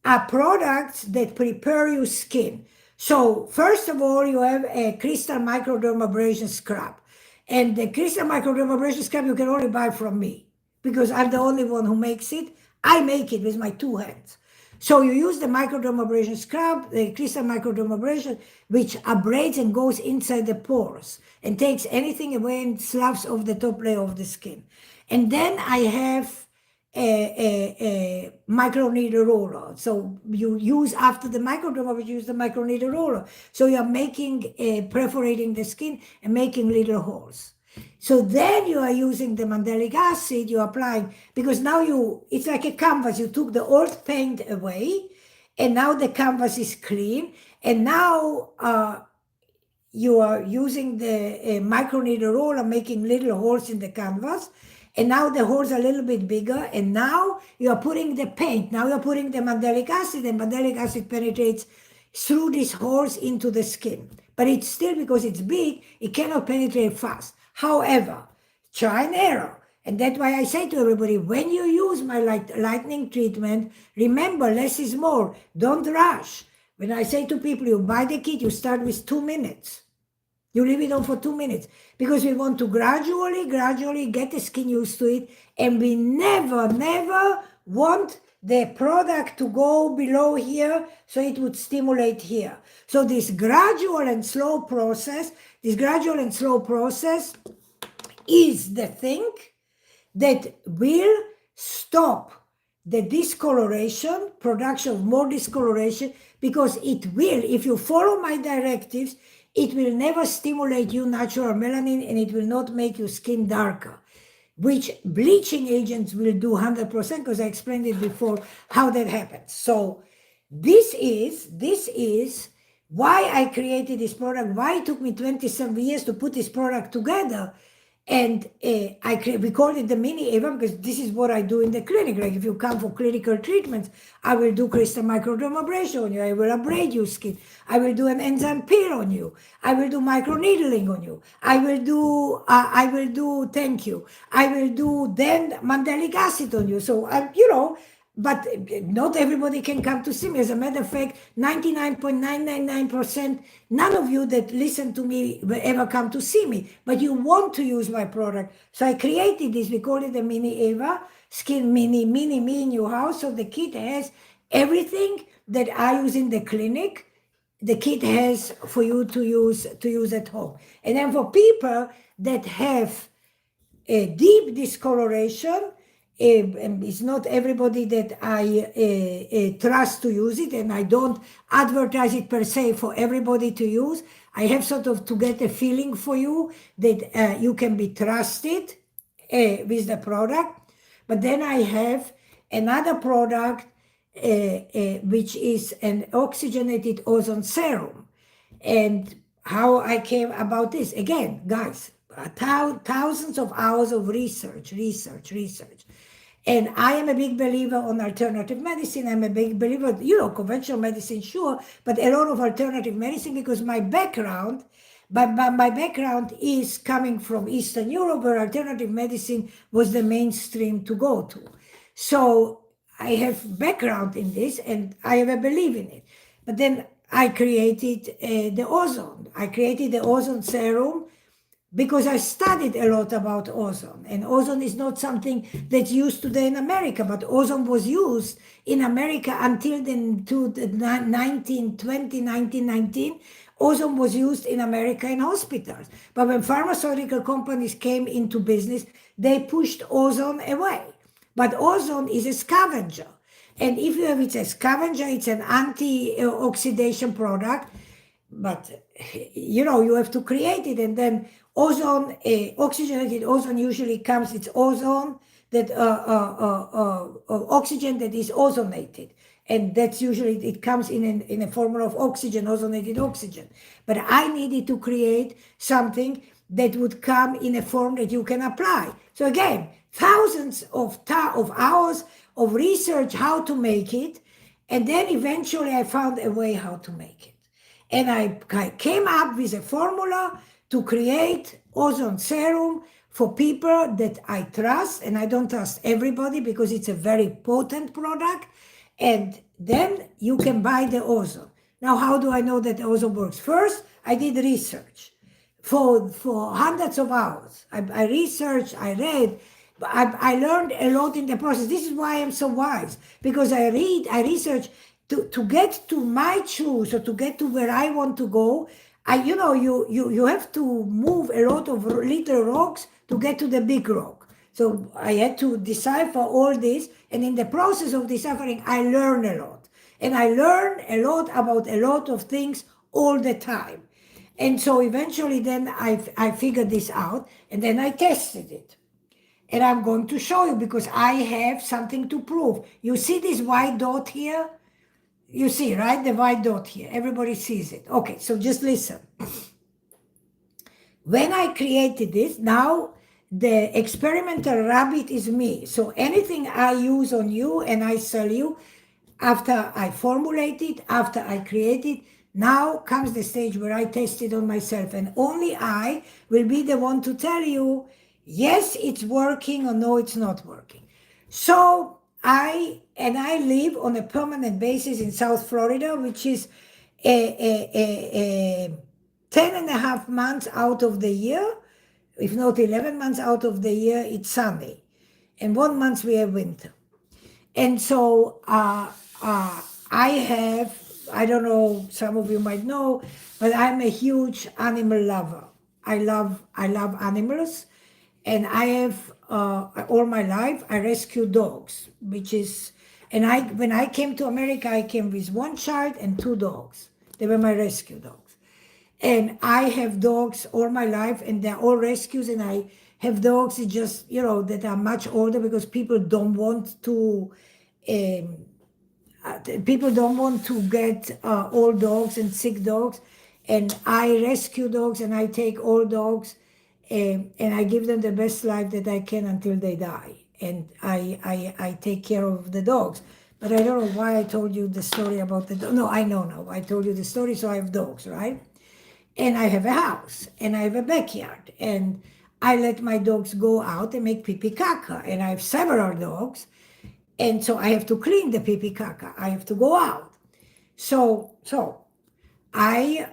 S1: are products that prepare your skin. So first of all, you have a crystal microdermabrasion scrub. And the crystal microdermabrasion scrub you can only buy from me, because I'm the only one who makes it. I make it with my 2 hands. So you use the microdermabrasion scrub, the crystal microdermabrasion, which abrades and goes inside the pores and takes anything away and sloughs off the top layer of the skin. And then I have a microneedle roller. So you use, after the microdermabrasion, you use the microneedle roller. So you're making, perforating the skin and making little holes. So then you are using the mandelic acid, you're applying, because now it's like a canvas. You took the old paint away, and now the canvas is clean. And now you are using the microneedle roller, making little holes in the canvas. And now the holes are a little bit bigger. And now you are putting the paint. Now you're putting the mandelic acid, and mandelic acid penetrates through these holes into the skin. But it's still, because it's big, it cannot penetrate fast. However, try and error. And that's why I say to everybody, when you use my lightening treatment, remember, less is more. Don't rush. When I say to people, you buy the kit, you start with 2 minutes. You leave it on for 2 minutes, because we want to gradually get the skin used to it. And we never want the product to go below here, so it would stimulate here. So this gradual and slow process is the thing that will stop the discoloration, production of more discoloration, because it will, if you follow my directives, it will never stimulate your natural melanin, and it will not make your skin darker, which bleaching agents will do 100%, because I explained it before how that happens. So this is why I created this product, why it took me 27 years to put this product together. And we call it the Mini Eva, because this is what I do in the clinic. Like, if you come for clinical treatments, I will do crystal microdermabrasion on you. I will abrade your skin. I will do an enzyme peel on you. I will do microneedling on you. I will do then mandelic acid on you. So, But not everybody can come to see me. As a matter of fact, 99.999%, none of you that listen to me will ever come to see me, but you want to use my product. So I created this, we call it the Mini Eva, Skin Mini Me in your house. So the kit has everything that I use in the clinic, the kit has for you to use at home. And then for people that have a deep discoloration, and it's not everybody that I trust to use it, and I don't advertise it per se for everybody to use. I have sort of to get a feeling for you that you can be trusted with the product. But then I have another product which is an oxygenated ozone serum. And how I came about this, again, guys, thousands of hours of research. And I am a big believer on alternative medicine. I'm a big believer, conventional medicine, sure, but a lot of alternative medicine, because my background is coming from Eastern Europe, where alternative medicine was the mainstream to go to. So I have background in this, and I have a belief in it. But then I created the ozone. I created the ozone serum because I studied a lot about ozone. And ozone is not something that's used today in America, but ozone was used in America until the 1919. Ozone was used in America in hospitals. But when pharmaceutical companies came into business, they pushed ozone away. But ozone is a scavenger. And if you have it's a scavenger, it's an anti-oxidation product, but you have to create it. And then ozone, oxygenated ozone usually comes, it's ozone that oxygen that is ozonated. And that's usually, it comes in a formula of oxygen, ozonated oxygen. But I needed to create something that would come in a form that you can apply. So again, thousands of hours of research how to make it. And then eventually I found a way how to make it. And I came up with a formula to create ozone serum for people that I trust. And I don't trust everybody because it's a very potent product. And then you can buy the ozone. Now, how do I know that the ozone works? First, I did research for hundreds of hours. I researched, I read, I learned a lot in the process. This is why I'm so wise, because I research to get to my truth, or to get to where I want to go. You have to move a lot of little rocks to get to the big rock. So I had to decipher all this, and in the process of deciphering, I learned a lot. And I learned a lot about a lot of things all the time. And so eventually then I figured this out, and then I tested it. And I'm going to show you because I have something to prove. You see this white dot here? You see, right? The white dot here. Everybody sees it. Okay, so just listen. When I created this, now the experimental rabbit is me. So anything I use on you and I sell you, after I formulate it, after I create it, now comes the stage where I test it on myself. And only I will be the one to tell you, yes, it's working, or no, it's not working. So I live on a permanent basis in South Florida, which is 10 and a half months out of the year, if not 11 months out of the year, it's sunny. And 1 month we have winter. And so I have, I don't know, some of you might know, but I'm a huge animal lover. I love animals. And I have, all my life, I rescue dogs, which is, and when I came to America, I came with 1 child and 2 dogs. They were my rescue dogs. And I have dogs all my life, and they're all rescues, and I have dogs that just, that are much older, because people don't want to get old dogs and sick dogs. And I rescue dogs, and I take old dogs, and I give them the best life that I can until they die. And I take care of the dogs. But I don't know why I told you the story about the dog. No, I know now. I told you the story, so I have dogs, right? And I have a house, and I have a backyard. And I let my dogs go out and make pee-pee caca. And I have several dogs. And so I have to clean the pee caca. I have to go out. So I,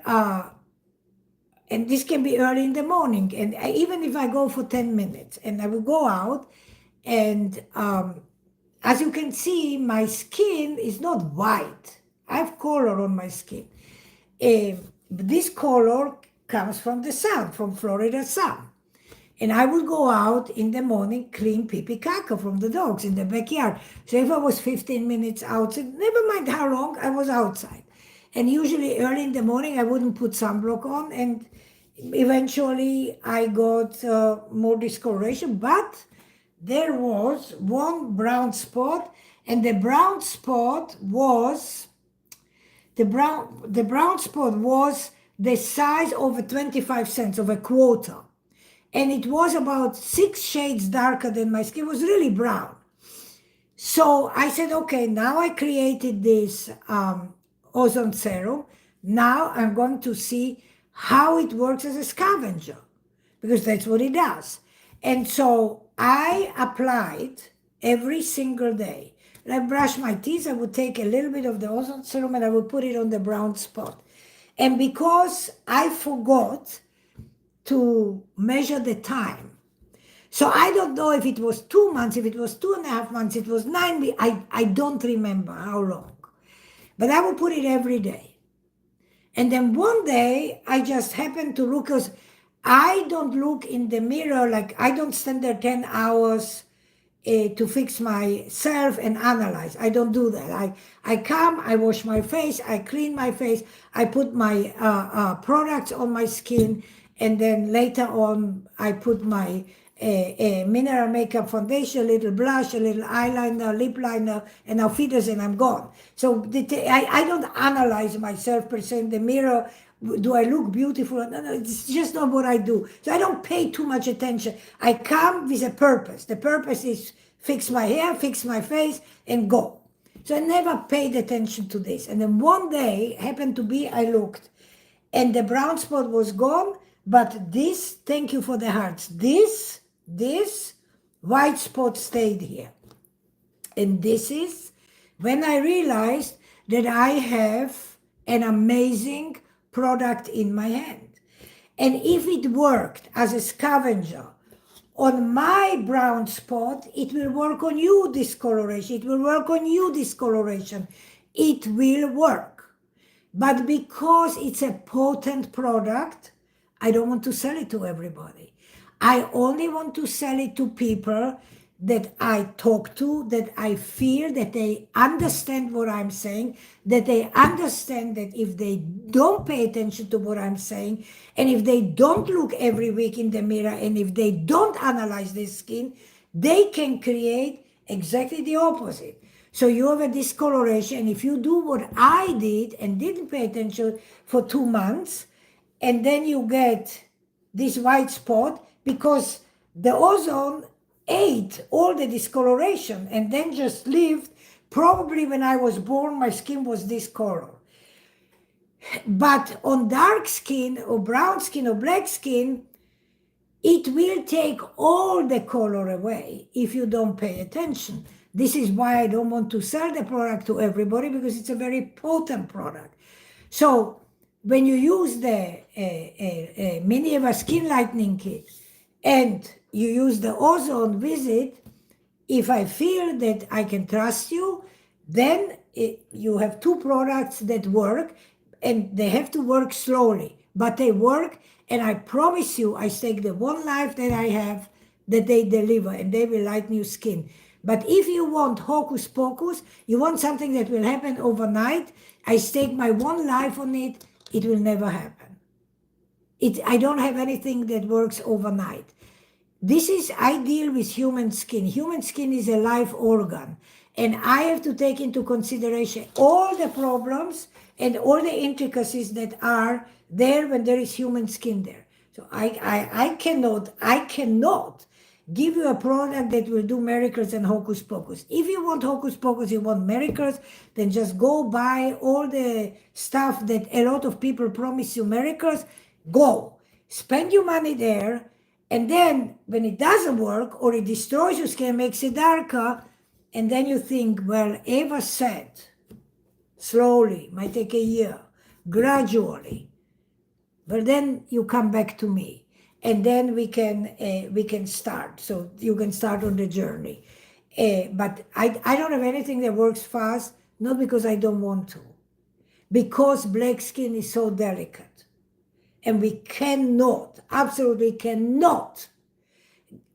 S1: and this can be early in the morning. And even if I go for 10 minutes and I will go out, and as you can see, my skin is not white. I have color on my skin. This color comes from the sun, from Florida sun. And I would go out in the morning, clean pee caca from the dogs in the backyard. So if I was 15 minutes outside, never mind how long, I was outside. And usually early in the morning, I wouldn't put sunblock on. And eventually I got more discoloration. But there was one brown spot, and the brown spot was the brown spot was the size of a 25 cents, of a quarter. And it was about 6 shades darker than my skin. It was really brown. So I said, okay, now I created this ozone serum. Now I'm going to see how it works as a scavenger, because that's what it does. And so I applied every single day. When I brush my teeth, I would take a little bit of the ozone serum and I would put it on the brown spot. And because I forgot to measure the time, so I don't know if it was 2 months, if it was 2.5 months, it was 9 weeks, I don't remember how long. But I would put it every day. And then one day, I just happened to look, because I don't look in the mirror, like I don't stand there 10 hours to fix myself and analyze. I don't do that. I come, I wash my face, I clean my face, I put my products on my skin, and then later on, I put my mineral makeup foundation, a little blush, a little eyeliner, lip liner, and outfitters, and I'm gone. So I don't analyze myself per se in the mirror. Do I look beautiful? No, it's just not what I do. So I don't pay too much attention. I come with a purpose. The purpose is fix my hair, fix my face, and go. So I never paid attention to this. And then one day, happened to be, I looked, and the brown spot was gone, but this, thank you for the hearts, this white spot stayed here. And this is when I realized that I have an amazing product in my hand. And if it worked as a scavenger on my brown spot, it will work on you discoloration. It will work on you discoloration. It will work. But because it's a potent product, I don't want to sell it to everybody. I only want to sell it to people that I talk to, that I feel that they understand what I'm saying, that they understand that if they don't pay attention to what I'm saying, and if they don't look every week in the mirror, and if they don't analyze their skin, they can create exactly the opposite. So you have a discoloration, and if you do what I did and didn't pay attention for 2 months, and then you get this white spot, because the ozone ate all the discoloration and then just lived. Probably when I was born, my skin was this color. But on dark skin or brown skin or black skin, it will take all the color away if you don't pay attention. This is why I don't want to sell the product to everybody, because it's a very potent product. So when you use the Minieva skin lightening kit and you use the ozone with it, if I feel that I can trust you, then you have 2 products that work, and they have to work slowly, but they work. And I promise you, I stake the one life that I have, that they deliver, and they will lighten your skin. But if you want hocus pocus, you want something that will happen overnight, I stake my one life on it, it will never happen. I don't have anything that works overnight. I deal with human skin. Human skin is a life organ. And I have to take into consideration all the problems and all the intricacies that are there when there is human skin there. So I cannot give you a product that will do miracles and hocus pocus. If you want hocus pocus, you want miracles, then just go buy all the stuff that a lot of people promise you miracles. Go. Spend your money there. And then when it doesn't work, or it destroys your skin, makes it darker, and then you think, well, Eva said, slowly, might take a year, gradually, but then you come back to me, and then we can start. So you can start on the journey. But I don't have anything that works fast, not because I don't want to, because black skin is so delicate, and we cannot, absolutely cannot,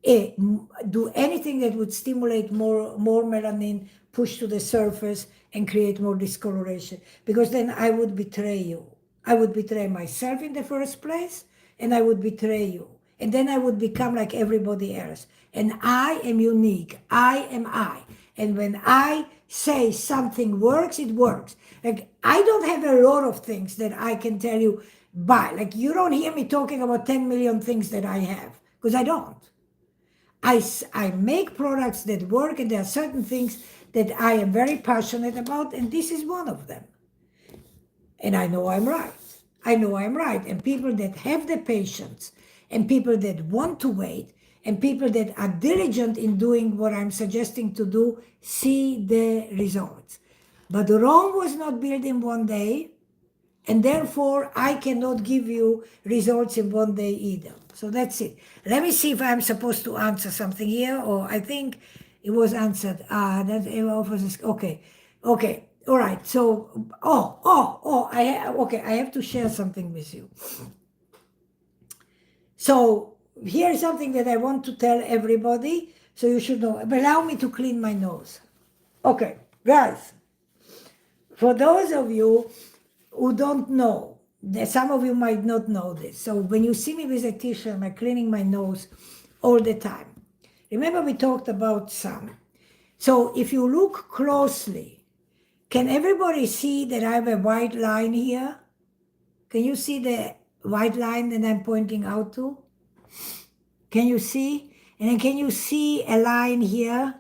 S1: do anything that would stimulate more melanin, push to the surface, and create more discoloration, because then I would betray you. I would betray myself in the first place, and I would betray you. And then I would become like everybody else. And I am unique. I am I. And when I say something works, it works. Like, I don't have a lot of things that I can tell you by. Like, you don't hear me talking about 10 million things that I have, because I don't. I make products that work, and there are certain things that I am very passionate about, and this is one of them. And I know I'm right. I know I'm right. And people that have the patience, and people that want to wait, and people that are diligent in doing what I'm suggesting to do, see the results. But Rome was not built in one day, and therefore I cannot give you results in one day either. So that's it. Let me see if I'm supposed to answer something here, or I think it was answered. That offers. Okay, okay, all right. So, okay. I have to share something with you. So here's something that I want to tell everybody, so you should know. Allow me to clean my nose. Okay, guys. For those of you who don't know, some of you might not know this. So when you see me with a tissue, I'm cleaning my nose all the time. Remember we talked about sun. So if you look closely, can everybody see that I have a white line here? Can you see the white line that I'm pointing out to? Can you see? And then can you see a line here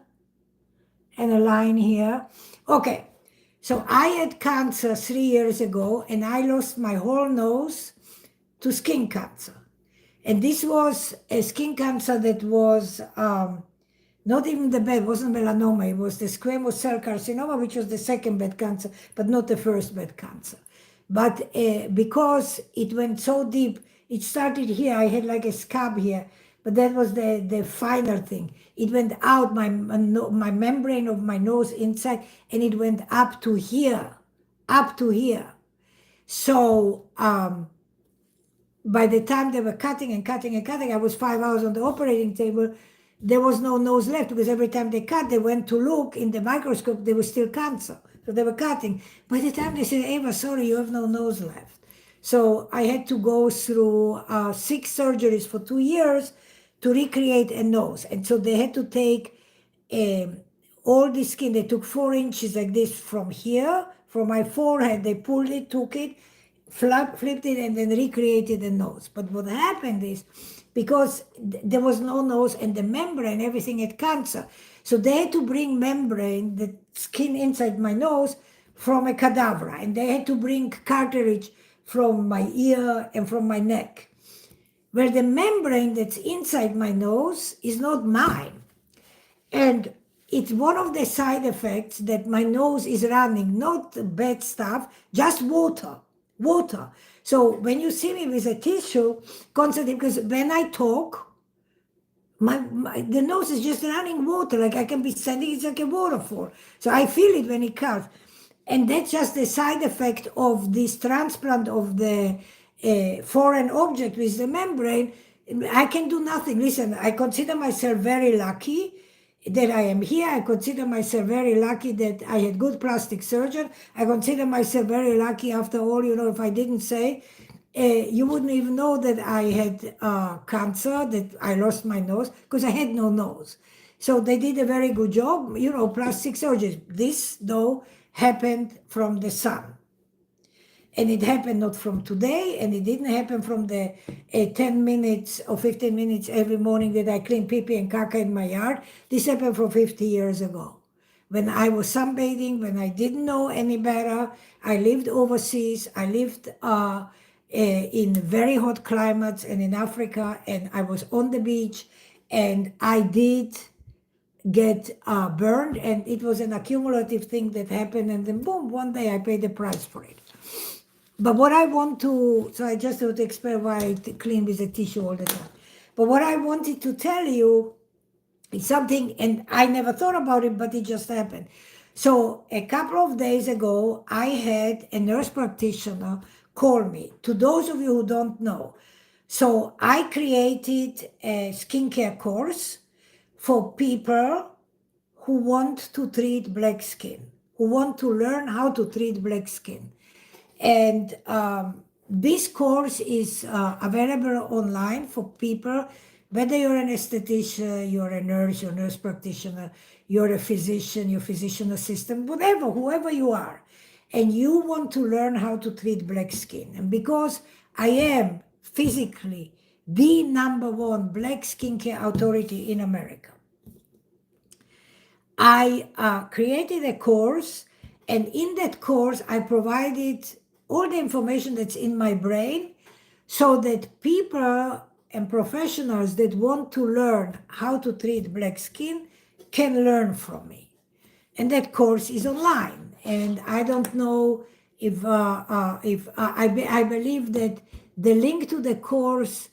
S1: and a line here? Okay. So I had cancer 3 years ago, and I lost my whole nose to skin cancer. And this was a skin cancer that was not even the bad, wasn't melanoma, it was the squamous cell carcinoma, which was the second bad cancer, but not the first bad cancer. But because it went so deep, it started here, I had like a scab here, but that was the final thing. It went out my membrane of my nose inside, and it went up to here, up to here. So by the time they were cutting and cutting and cutting, I was 5 hours on the operating table. There was no nose left, because every time they cut, they went to look in the microscope, there was still cancer. So they were cutting. By the time they said, Eva, sorry, you have no nose left. So I had to go through 6 surgeries for 2 years to recreate a nose. And so they had to take all the skin. They took 4 inches like this from here, from my forehead. They pulled it, took it, flipped it, and then recreated the nose. But what happened is, because there was no nose and the membrane, everything had cancer. So they had to bring membrane, the skin inside my nose, from a cadaver. And they had to bring cartilage from my ear and from my neck. Where the membrane that's inside my nose is not mine. And it's one of the side effects that my nose is running, not bad stuff, just water. So when you see me with a tissue, constantly, because when I talk, the nose is just running water, like I can be standing, it's like a waterfall. So I feel it when it comes. And that's just the side effect of this transplant of the foreign object with the membrane. I can do nothing. Listen, I consider myself very lucky that I am here. I consider myself very lucky that I had good plastic surgeon. I consider myself very lucky, after all, if I didn't say, you wouldn't even know that I had cancer, that I lost my nose, because I had no nose. So they did a very good job, plastic surgery. This, though, happened from the sun. And it happened not from today, and it didn't happen from the 10 minutes or 15 minutes every morning that I clean pee-pee and caca in my yard. This happened from 50 years ago. When I was sunbathing, when I didn't know any better, I lived overseas. I lived in very hot climates and in Africa, and I was on the beach, and I did get burned, and it was an accumulative thing that happened, and then boom, one day I paid the price for it. But what I want to, so I just want to explain why I clean with a tissue all the time. But what I wanted to tell you is something, and I never thought about it, but it just happened. So a couple of days ago, I had a nurse practitioner call me. To those of you who don't know, so I created a skincare course for people who want to treat black skin, who want to learn how to treat black skin. And this course is available online for people, whether you're an esthetician, you're a nurse, you're a nurse practitioner, you're a physician, you're a physician assistant, whatever, whoever you are, and you want to learn how to treat black skin. And because I am physically the #1 black skincare authority in America, I created a course, and in that course, I provided all the information that's in my brain so that people and professionals that want to learn how to treat black skin can learn from me. And that course is online. And I don't know if I believe that the link to the course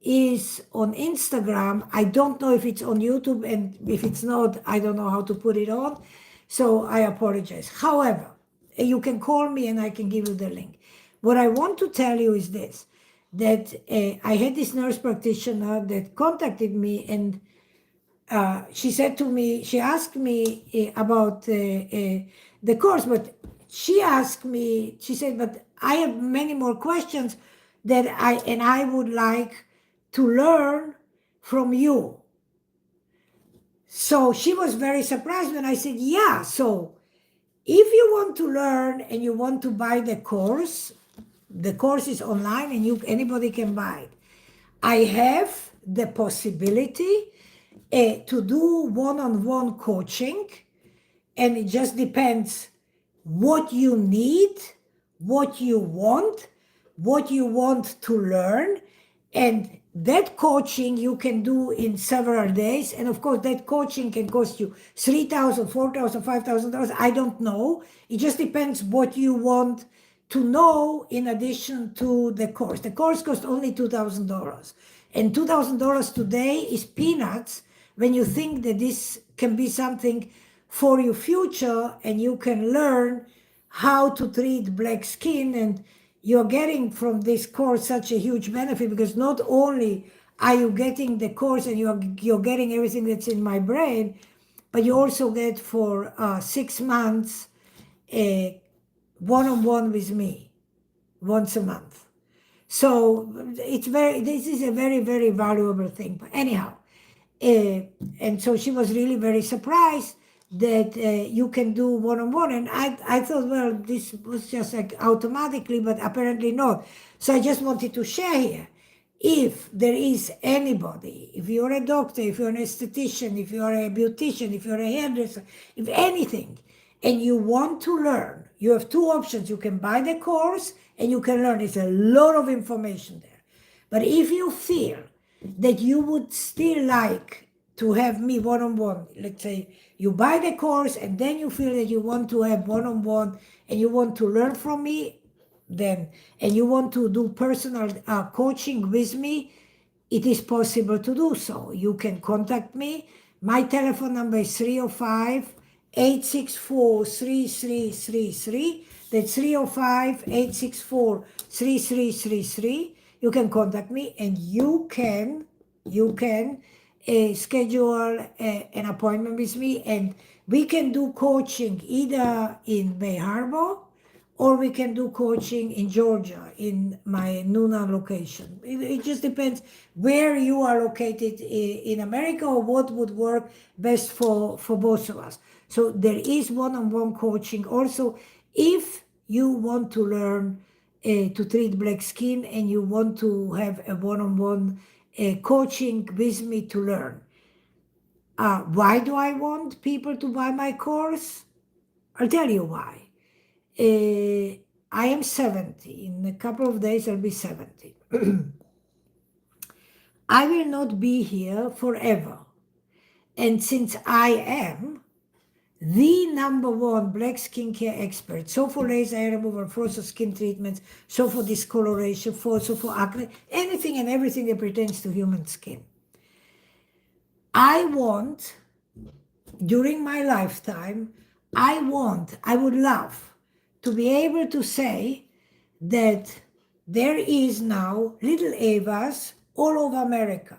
S1: is on Instagram. I don't know if it's on YouTube, and if it's not, I don't know how to put it on. So I apologize. However, you can call me and I can give you the link. What I want to tell you is this, that I had this nurse practitioner that contacted me, and she said to me, she asked me about the course, but she asked me, she said, but I have many more questions that I would like to learn from you. So she was very surprised when I said, yeah, so if you want to learn and you want to buy the course is online and anybody can buy it. I have the possibility to do one-on-one coaching, and it just depends what you need, what you want to learn, and that coaching you can do in several days. And of course, that coaching can cost you $3,000, $4,000, $5,000. I don't know. It just depends what you want to know in addition to the course. The course costs only $2,000. And $2,000 today is peanuts when you think that this can be something for your future and you can learn how to treat black skin. And you're getting from this course such a huge benefit, because not only are you getting the course and you're getting everything that's in my brain, but you also get for 6 months one-on-one with me once a month. So this is a very, very valuable thing. But anyhow, and so she was really very surprised that you can do one-on-one. And I thought, well, this was just like automatically, but apparently not. So I just wanted to share here. If there is anybody, if you're a doctor, if you're an esthetician, if you're a beautician, if you're a hairdresser, if anything, and you want to learn, you have two options. You can buy the course and you can learn. It's a lot of information there. But if you feel that you would still like to have me one-on-one, let's say you buy the course and then you feel that you want to have one-on-one and you want to learn from me, then, and you want to do personal coaching with me, it is possible to do so. You can contact me. My telephone number is 305-864-3333. That's 305-864-3333. You can contact me, and you can schedule an appointment with me, and we can do coaching either in Bay Harbor or we can do coaching in Georgia in my Nuna location. It just depends where you are located in America or what would work best for both of us. So there is one-on-one coaching also if you want to learn to treat black skin and you want to have a one-on-one coaching with me to learn. Why do I want people to buy my course? I'll tell you why. I am 70. In a couple of days, I'll be 70. I will not be here forever. And since I am the #1 black skincare expert, so for laser hair removal, for skin treatments, so for discoloration, so for acne, anything and everything that pertains to human skin. I want, during my lifetime, I would love to be able to say that there is now little Evas all over America,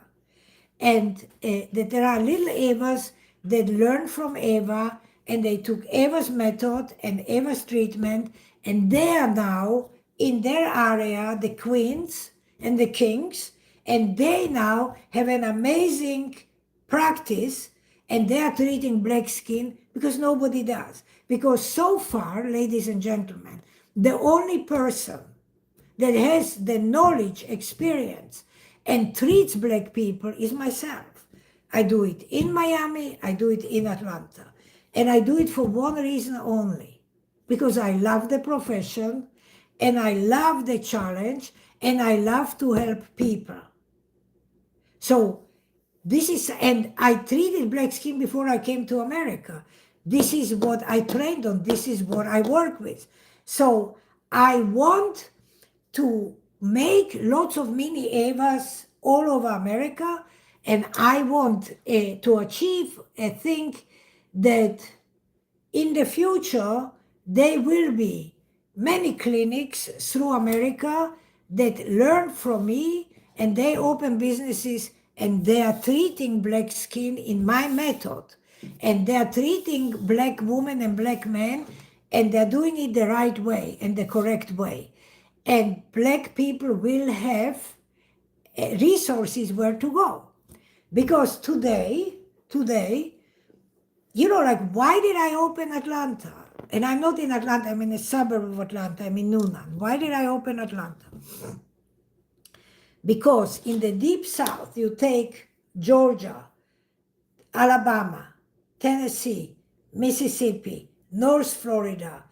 S1: and that there are little Evas that learned from Eva, and they took Eva's method and Eva's treatment, and they are now in their area the queens and the kings, and they now have an amazing practice, and they are treating black skin because nobody does. Because so far, ladies and gentlemen, the only person that has the knowledge, experience, and treats black people is myself. I do it in Miami, I do it in Atlanta. And I do it for one reason only, because I love the profession, and I love the challenge, and I love to help people. So this is, and I treated black skin before I came to America. This is what I trained on, this is what I work with. So I want to make lots of mini Evas all over America, and I want to achieve a thing that in the future there will be many clinics through America that learn from me, and they open businesses, and they are treating black skin in my method, and they are treating black women and black men, and they're doing it the right way and the correct way. And black people will have resources where to go. Because today, you know, like, why did I open Atlanta? And I'm not in Atlanta, I'm in a suburb of Atlanta, I'm in Noonan. Why did I open Atlanta? Because in the deep south, you take Georgia, Alabama, Tennessee, Mississippi, North Florida,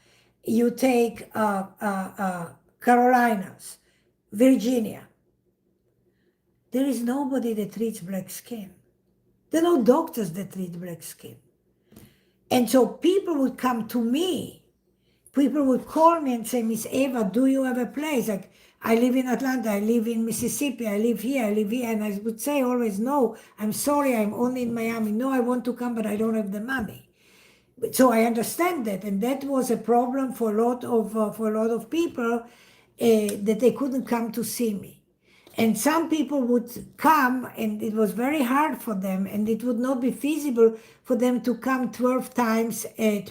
S1: you take Carolinas, Virginia. There is nobody that treats black skin. There are no doctors that treat black skin. And so people would come to me. People would call me and say, Miss Eva, do you have a place? Like, I live in Atlanta, I live in Mississippi, I live here. And I would say always, no, I'm sorry, I'm only in Miami. No, I want to come, but I don't have the money. So I understand that, and that was a problem for a lot of people, that they couldn't come to see me. And some people would come, and it was very hard for them, and it would not be feasible for them to come 12 times, or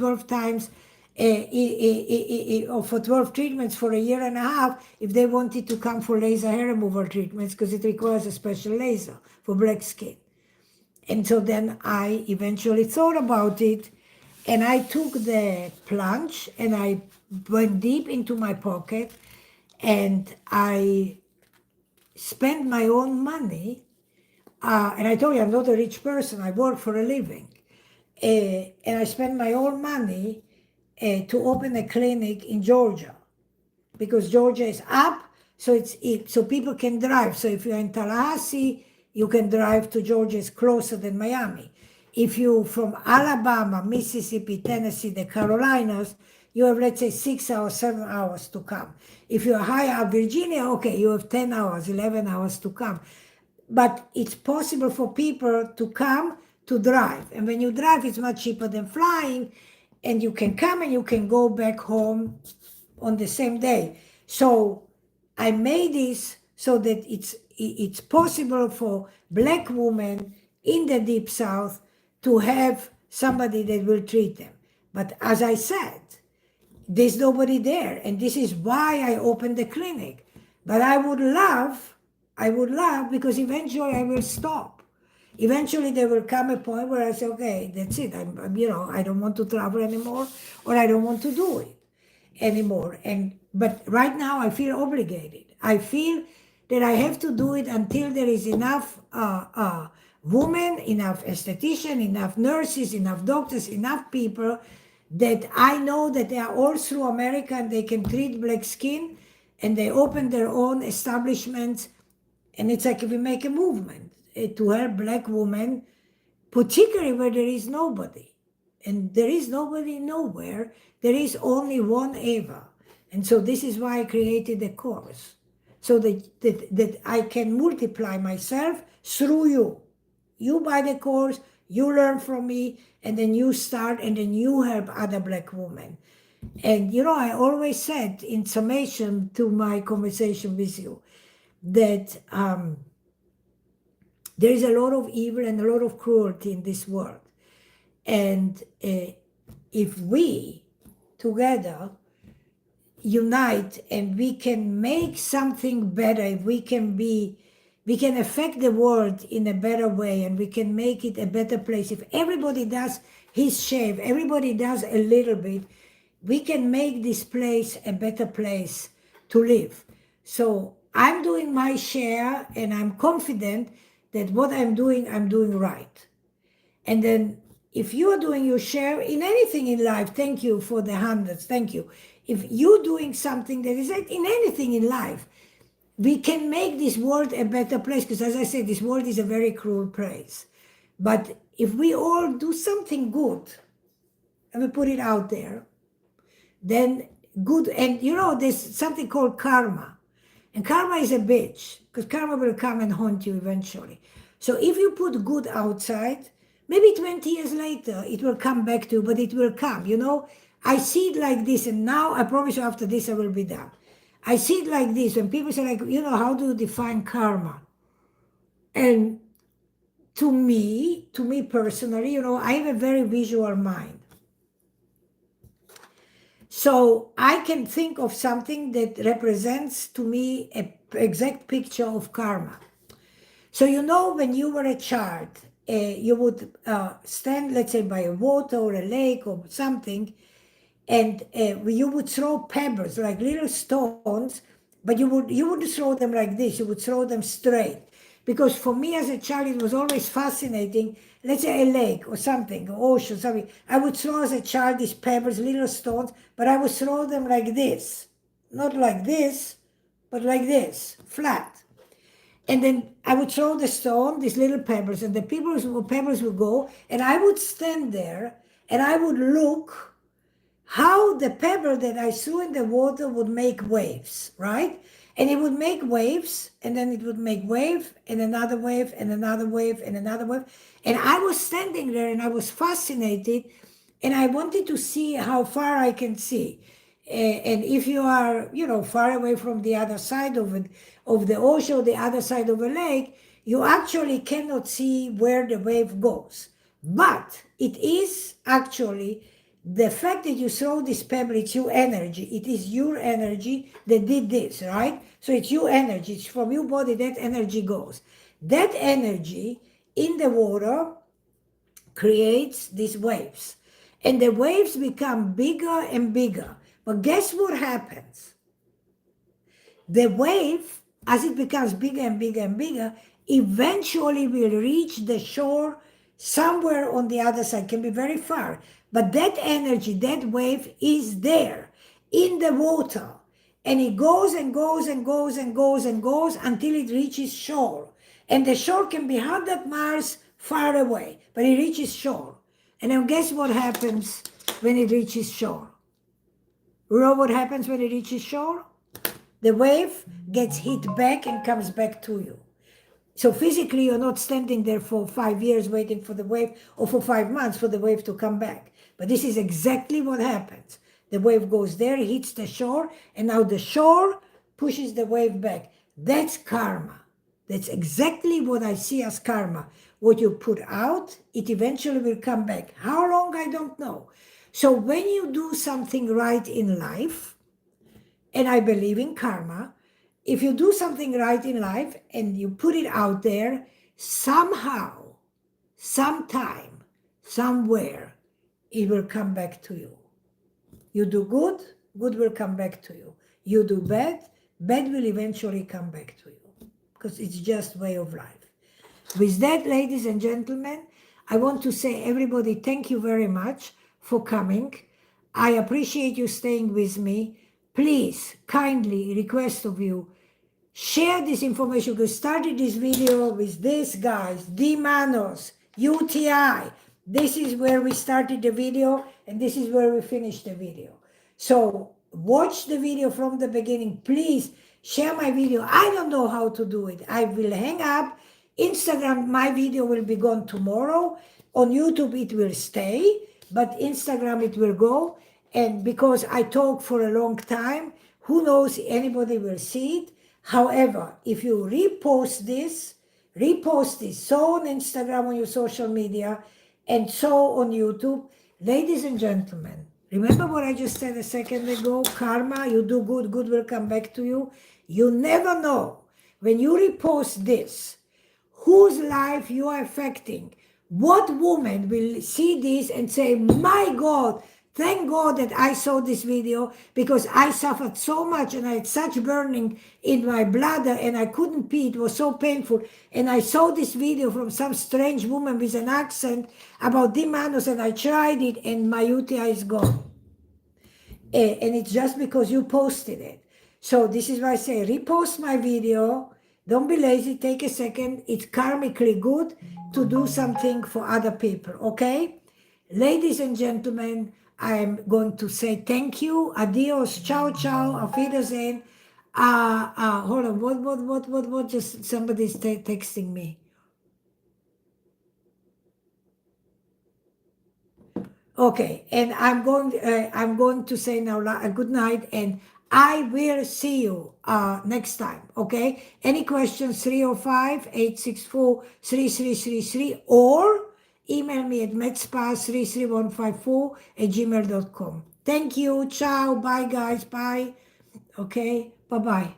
S1: for 12 treatments for a year and a half if they wanted to come for laser hair removal treatments, because it requires a special laser for black skin. And so then I eventually thought about it, and I took the plunge, and I went deep into my pocket, and I spend my own money, and I told you I'm not a rich person, I work for a living, and I spend my own money to open a clinic in Georgia, because Georgia is up, so so people can drive. So if you're in Tallahassee, you can drive to Georgia, it's closer than Miami. If you from Alabama, Mississippi, Tennessee, the Carolinas, you have, let's say, 6 hours, 7 hours to come. If you're high up Virginia, okay, you have 10 hours, 11 hours to come. But it's possible for people to come to drive. And when you drive, it's much cheaper than flying. And you can come and you can go back home on the same day. So I made this so that it's possible for black women in the Deep South to have somebody that will treat them. But as I said, there's nobody there, and this is why I opened the clinic. But I would love, because eventually I will stop. Eventually there will come a point where I say, okay, that's it. I don't want to travel anymore, or I don't want to do it anymore. But right now I feel obligated. I feel that I have to do it until there is enough women, enough estheticians, enough nurses, enough doctors, enough people that I know that they are all through America and they can treat black skin, and they open their own establishments. And it's like if we make a movement to help black women particularly where there is nobody. And there is nobody nowhere. There is only one Eva. And so this is why I created a course, so that I can multiply myself through you. You buy the course, you learn from me, and then you start, and then you help other Black women. And I always said in summation to my conversation with you that there is a lot of evil and a lot of cruelty in this world. And if we together unite and we can make something better, if we can affect the world in a better way, and we can make it a better place. If everybody does his share, if everybody does a little bit, we can make this place a better place to live. So I'm doing my share, and I'm confident that what I'm doing right. And then if you are doing your share in anything in life, thank you for the hundreds, thank you. If you're doing something that is in anything in life, we can make this world a better place, because as I said, this world is a very cruel place. But if we all do something good, and we put it out there, then good. And there's something called karma. And karma is a bitch, because karma will come and haunt you eventually. So if you put good outside, maybe 20 years later, it will come back to you, but it will come. I see it like this, and now I promise you after this I will be done. I see it like this, when people say, like, how do you define karma? And to me personally, I have a very visual mind. So I can think of something that represents to me an exact picture of karma. So when you were a child, you would stand, let's say, by a water or a lake or something, and you would throw pebbles, like little stones, but you wouldn't throw them like this, you would throw them straight. Because for me as a child, it was always fascinating, let's say a lake or something, or ocean, something. I would throw as a child these pebbles, little stones, but I would throw them like this. Not like this, but like this, flat. And then I would throw the stone, these little pebbles, and the pebbles would go, and I would stand there, and I would look how the pebble that I threw in the water would make waves, right? And it would make waves, and then it would make wave, and another wave, and another wave, and another wave. And I was standing there, and I was fascinated, and I wanted to see how far I can see. And if you are, far away from the other side of the ocean, or the other side of a lake, you actually cannot see where the wave goes. But it is actually the fact that you throw this pebble, it's your energy. It is your energy that did this, right? So it's your energy. It's from your body that energy goes. That energy in the water creates these waves. And the waves become bigger and bigger. But guess what happens? The wave, as it becomes bigger and bigger and bigger, eventually will reach the shore somewhere on the other side, can be very far. But that energy, that wave is there in the water. And it goes and goes and goes and goes and goes until it reaches shore. And the shore can be 100 miles far away, but it reaches shore. And now guess what happens when it reaches shore? You know what happens when it reaches shore? The wave gets hit back and comes back to you. So physically, you're not standing there for 5 years waiting for the wave, or for 5 months for the wave to come back. But this is exactly what happens. The wave goes there, hits the shore, and now the shore pushes the wave back. That's karma. That's exactly what I see as karma. What you put out, it eventually will come back. How long, I don't know. So when you do something right in life, and I believe in karma, if you do something right in life and you put it out there, somehow, sometime, somewhere, it will come back to you. You do good, good will come back to you. You do bad, bad will eventually come back to you, because it's just way of life. With that, ladies and gentlemen, I want to say, everybody, thank you very much for coming. I appreciate you staying with me. Please, kindly request of you, share this information. We started this video with this, guys, D-Mannose. UTI. This is where we started the video, and this is where we finished the video. So watch the video from the beginning. Please share my video. I don't know how to do it. I will hang up. Instagram, my video will be gone tomorrow. On YouTube, it will stay, but Instagram, it will go. And because I talk for a long time, who knows, anybody will see it. However, if you repost this, so on Instagram, on your social media, and so on YouTube, ladies and gentlemen, remember what I just said a second ago? Karma, you do good, good will come back to you. You never know when you repost this, whose life you are affecting. What woman will see this and say, my God, thank God that I saw this video, because I suffered so much and I had such burning in my bladder and I couldn't pee. It was so painful. And I saw this video from some strange woman with an accent about D-Mannose, and I tried it and my UTI is gone. And it's just because you posted it. So this is why I say, repost my video. Don't be lazy. Take a second. It's karmically good to do something for other people, okay? Ladies and gentlemen, I am going to say thank you. Adios. Ciao, ciao. Auf Wiedersehen. Hold on. What? Just somebody's texting me. Okay, and I'm going to say now a good night, and I will see you next time, okay? Any questions, 305-864-3333, or email me at medspa33154@gmail.com. Thank you. Ciao. Bye, guys. Bye. Okay. Bye-bye.